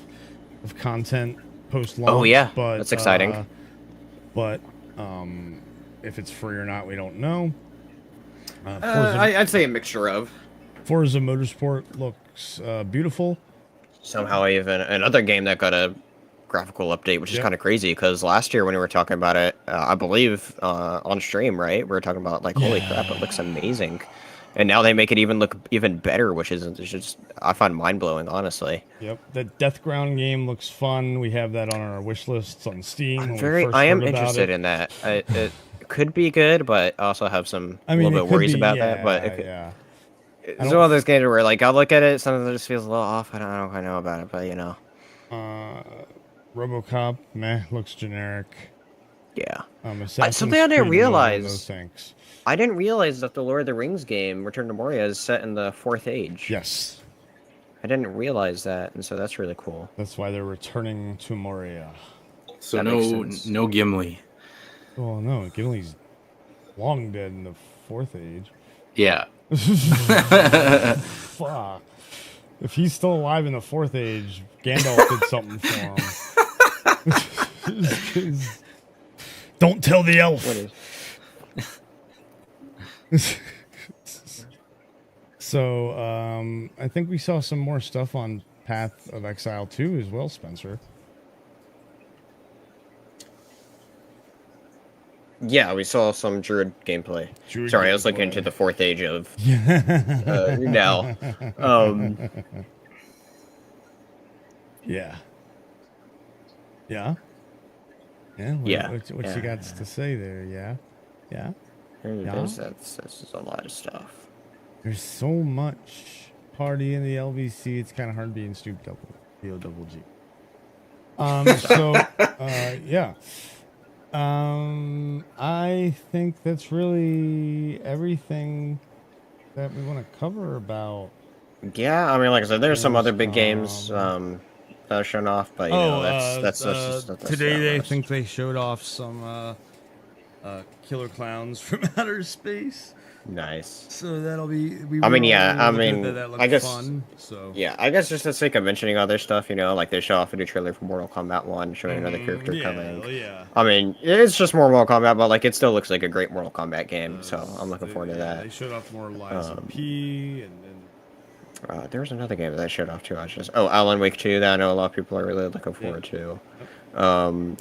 content post launch. Oh yeah, but that's exciting. But if it's free or not, we don't know. I'd say a mixture of. Forza Motorsport looks beautiful. Somehow even another game that got a graphical update, which is kind of crazy because last year when we were talking about it, I believe on stream, right, we were talking about like, holy crap, it looks amazing. And now they make it look even better, which is just, I find mind-blowing, honestly. Yep, the Deathground game looks fun. We have that on our wish lists on Steam. I am interested in that. It could be good, but I also have some little bit worries about that. But it's one of those games where, like, I'll look at it, sometimes it just feels a little off. I don't quite know about it, but you know. RoboCop, looks generic. Yeah. Something I didn't realize. Those things. I didn't realize that the Lord of the Rings game, Return to Moria, is set in the Fourth Age. Yes. I didn't realize that, and so that's really cool. That's why they're returning to Moria. So no Gimli. Oh no, Gimli's long dead in the Fourth Age. Yeah. Fuck. If he's still alive in the Fourth Age, Gandalf did something for him. Don't tell the elf. What is? So, I think we saw some more stuff on Path of Exile 2 as well, Spencer. Yeah, we saw some Druid gameplay. Sorry, I was looking into the Fourth Age of now. Yeah. Yeah? Yeah? What you got to say there? Yeah? Yeah? This is a lot of stuff. There's so much party in the LVC. It's kind of hard being Snoop D-O-double-G. Yeah. I think that's really everything that we want to cover about. Yeah, I mean, like I said, there's some other big games that are shown off, but you know, that's today. I think they showed off some killer clowns from outer space. Nice. So that'll be. I guess. Fun, so. Yeah, I guess just for the sake of mentioning other stuff, you know, like they show off a new trailer for Mortal Kombat 1, showing another character coming. Yeah. I mean, it's just more Mortal Kombat, but like it still looks like a great Mortal Kombat game, so I'm looking forward to that. They showed off more Lies of P, and then. There was another game that I showed off too. Alan Wake 2 that I know a lot of people are really looking forward to. What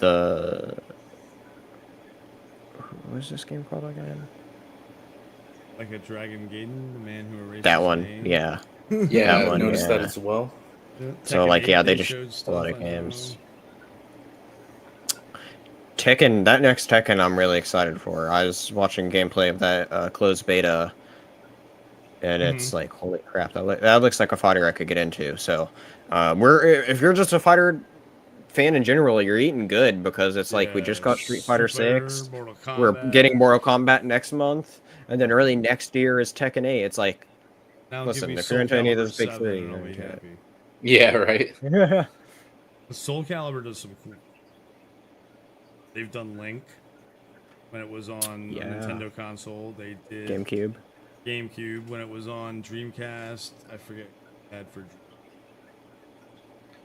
was this game called again? Like a Dragon Gaiden, the man who erased that one, name. Yeah, that one, I noticed that as well. So like, they just showed a lot of games. Tekken, that next Tekken I'm really excited for. I was watching gameplay of that closed beta, and it's like, holy crap, that looks like a fighter I could get into. So if you're just a fighter fan in general, you're eating good, because it's like we just got Street Fighter 6. We're getting Mortal Kombat next month. And then early next year is Tekken 8. It's like, listen, if you're into any of those big three, yeah, right. The Soul Calibur does some cool. They've done Link when it was on a Nintendo console. They did GameCube when it was on Dreamcast. I forget had for.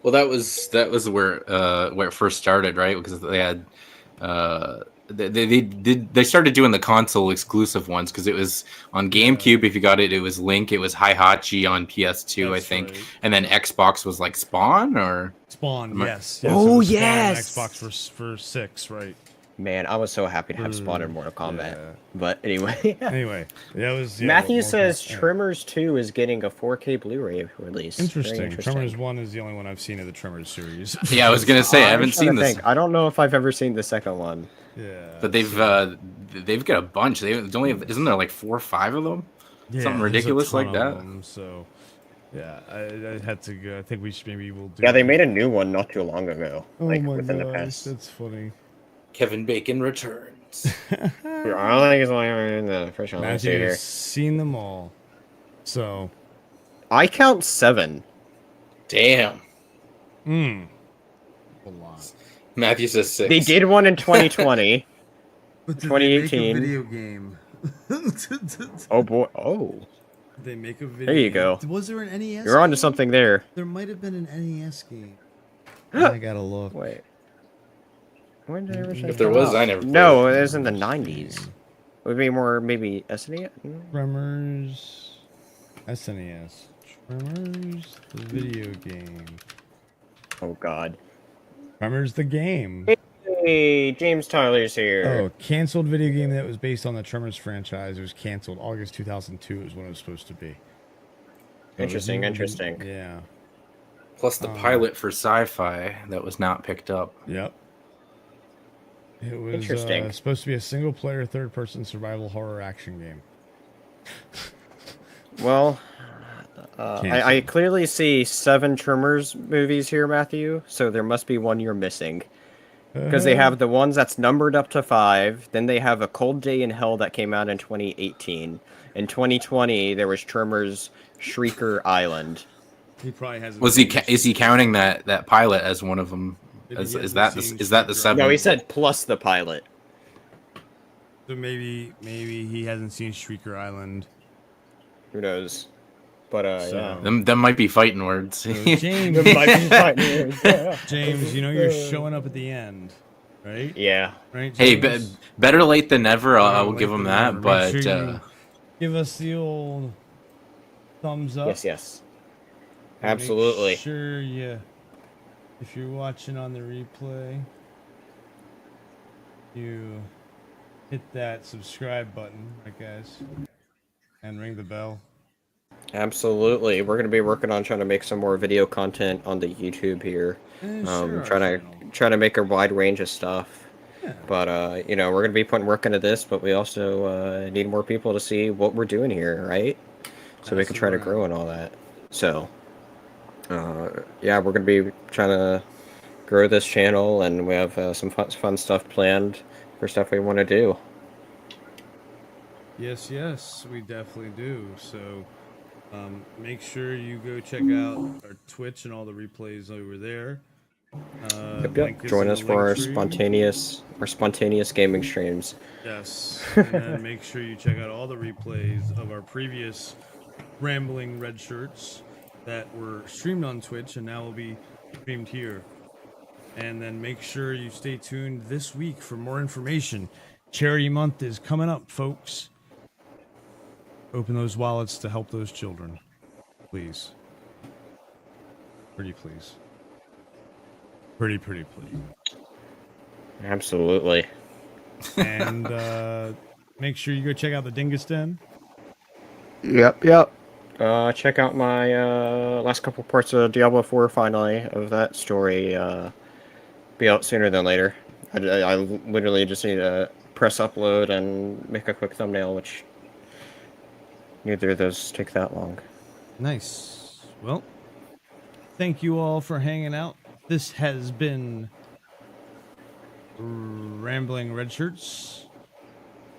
Well, that was where it first started, right? Because they had. They started doing the console exclusive ones, because it was on GameCube. If you got it, it was Link. It was Heihachi on PS2, I think, right. And then Xbox was like Spawn. Yes. Oh, yes. Xbox for 6, right? Man, I was so happy to have Spawn in Mortal Kombat. Yeah. But anyway. Anyway, that was Matthew Mortal says Kombat. Tremors 2 is getting a 4K Blu-ray release. Very Interesting. Tremors 1 is the only one I've seen of the Tremors series. Yeah, I was gonna say I haven't seen this, I don't know if I've ever seen the second one. Yeah. but they've got a bunch. Isn't there like 4 or 5 of them? Yeah, Something there's a ridiculous ton like of that. them, so yeah, I had to go. I think we'll do. Yeah, they made a new one not too long ago. Oh like my within the gosh, past. that's funny. Kevin Bacon returns. I don't think it's like in the first one. Let's see here. Matthew's seen them all, so I count 7. Damn. a lot. Matthew says 6. They did one in 2020. But did 2018. They make a video game. Oh boy. Oh. Did they make a video. There you go. Was there an NES? You're onto game? something there. There might have been an NES game. I gotta look. Wait. When did I ever say If there was, I never played No, it. it was in the 90s. It would be more maybe SNES? Tremors. SNES. Tremors, the video game. Oh god. Tremors, the game. Hey, James Tyler's here. Oh, canceled video game that was based on the Tremors franchise. It was canceled. August 2002 is when it was supposed to be. So it was Interesting, moved- interesting. Yeah. Plus the pilot for sci-fi that was not picked up. Yep. It was Interesting. supposed to be a single-player, third-person survival horror action game. Well, I clearly see 7 Tremors movies here, Matthew, so there must be one you're missing. Because they have the ones that's numbered up to 5, then they have A Cold Day in Hell that came out in 2018. In 2020, there was Tremors Shrieker Island. He probably hasn't. Is he counting that pilot as one of them? Maybe he Is hasn't that seen the Shrieker 7? No, he said plus the pilot. So maybe he hasn't seen Shrieker Island. Who knows? But, yeah. Them might be fighting words. So, James, It might be fine. James, you know you're showing up at the end, right? Yeah. Right. Hey, James? better late than never. I will Late give him than that. never. But Make sure you give us the old thumbs up. Yes, yes. And Absolutely. Make sure you, if you're watching on the replay, you hit that subscribe button, right, guys, and ring the bell. Absolutely. We're going to be working on trying to make some more video content on the YouTube here. Sure, Trying to make a wide range of stuff. Yeah. But, you know, we're going to be putting work into this, but we also need more people to see what we're doing here, right? So we can try to grow and all that. So, yeah, we're going to be trying to grow this channel, and we have some fun stuff planned for stuff we want to do. Yes, we definitely do. So make sure you go check out our Twitch and all the replays over there. Link is Join in us the for our link tree. spontaneous gaming streams. Yes, and then make sure you check out all the replays of our previous Rambling Red Shirts that were streamed on Twitch and now will be streamed here. And then make sure you stay tuned this week for more information. Charity Month is coming up, folks. Open those wallets to help those children. Please. Pretty please. Pretty please. Absolutely. And make sure you go check out the Dingus Den. Yep. Check out my last couple parts of Diablo 4 finally of that story. Be out sooner than later. I literally just need to press upload and make a quick thumbnail, which neither of those take that long. Nice. Well, thank you all for hanging out. This has been Rambling Red Shirts.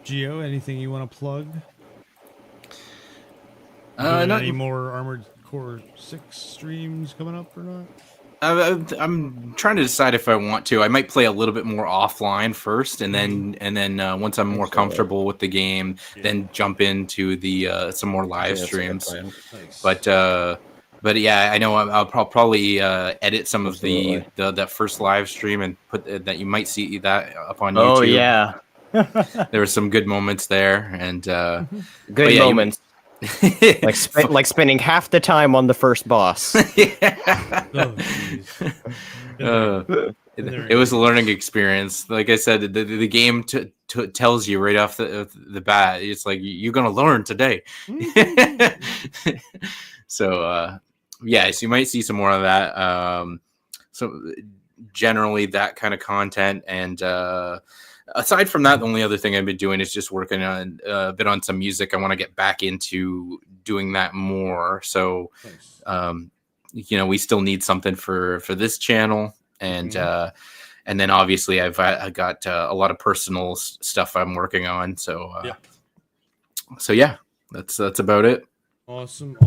Gio, anything you want to plug? Any more Armored Core 6 streams coming up or not? I'm trying to decide if I want to. I might play a little bit more offline first, and then once I'm more comfortable with the game, then jump into the some more live streams. Nice. But yeah, I know I'll probably edit some of the that first live stream and put that. You might see that up on YouTube. Oh yeah, there were some good moments there, and good moments. Like spending half the time on the first boss. Oh, jeez. It was a learning experience. Like I said, the game tells you right off the bat. It's like you're gonna learn today. So yes, you might see some more of that. So generally that kind of content, and aside from that, the only other thing I've been doing is just working on a bit on some music. I want to get back into doing that more. So we still need something for this channel, and then obviously I got a lot of personal stuff I'm working on. So yeah, that's about it. Awesome.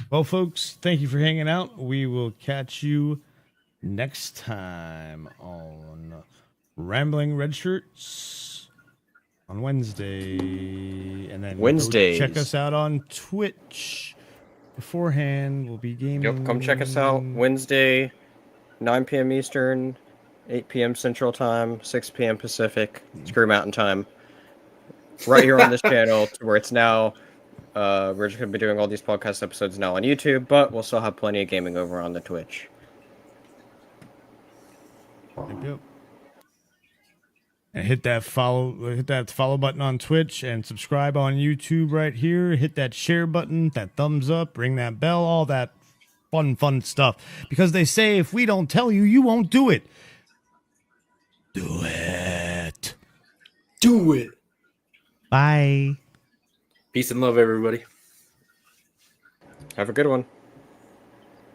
Well, folks, thank you for hanging out. We will catch you next time on Rambling Red Shirts on Wednesday, and then Wednesdays. check us out on Twitch. Beforehand, we'll be gaming. Yep, come check us out Wednesday, 9 p.m. Eastern, 8 p.m. Central Time, 6 p.m. Pacific, Screw Mountain Time. Right here on this channel, to where it's now. We're just going to be doing all these podcast episodes now on YouTube, but we'll still have plenty of gaming over on the Twitch. Yep. And hit that follow button on Twitch, and subscribe on YouTube right here. Hit that share button, that thumbs up, ring that bell, all that fun stuff. Because they say if we don't tell you, you won't do it. Do it. Do it. Bye. Peace and love, everybody. Have a good one.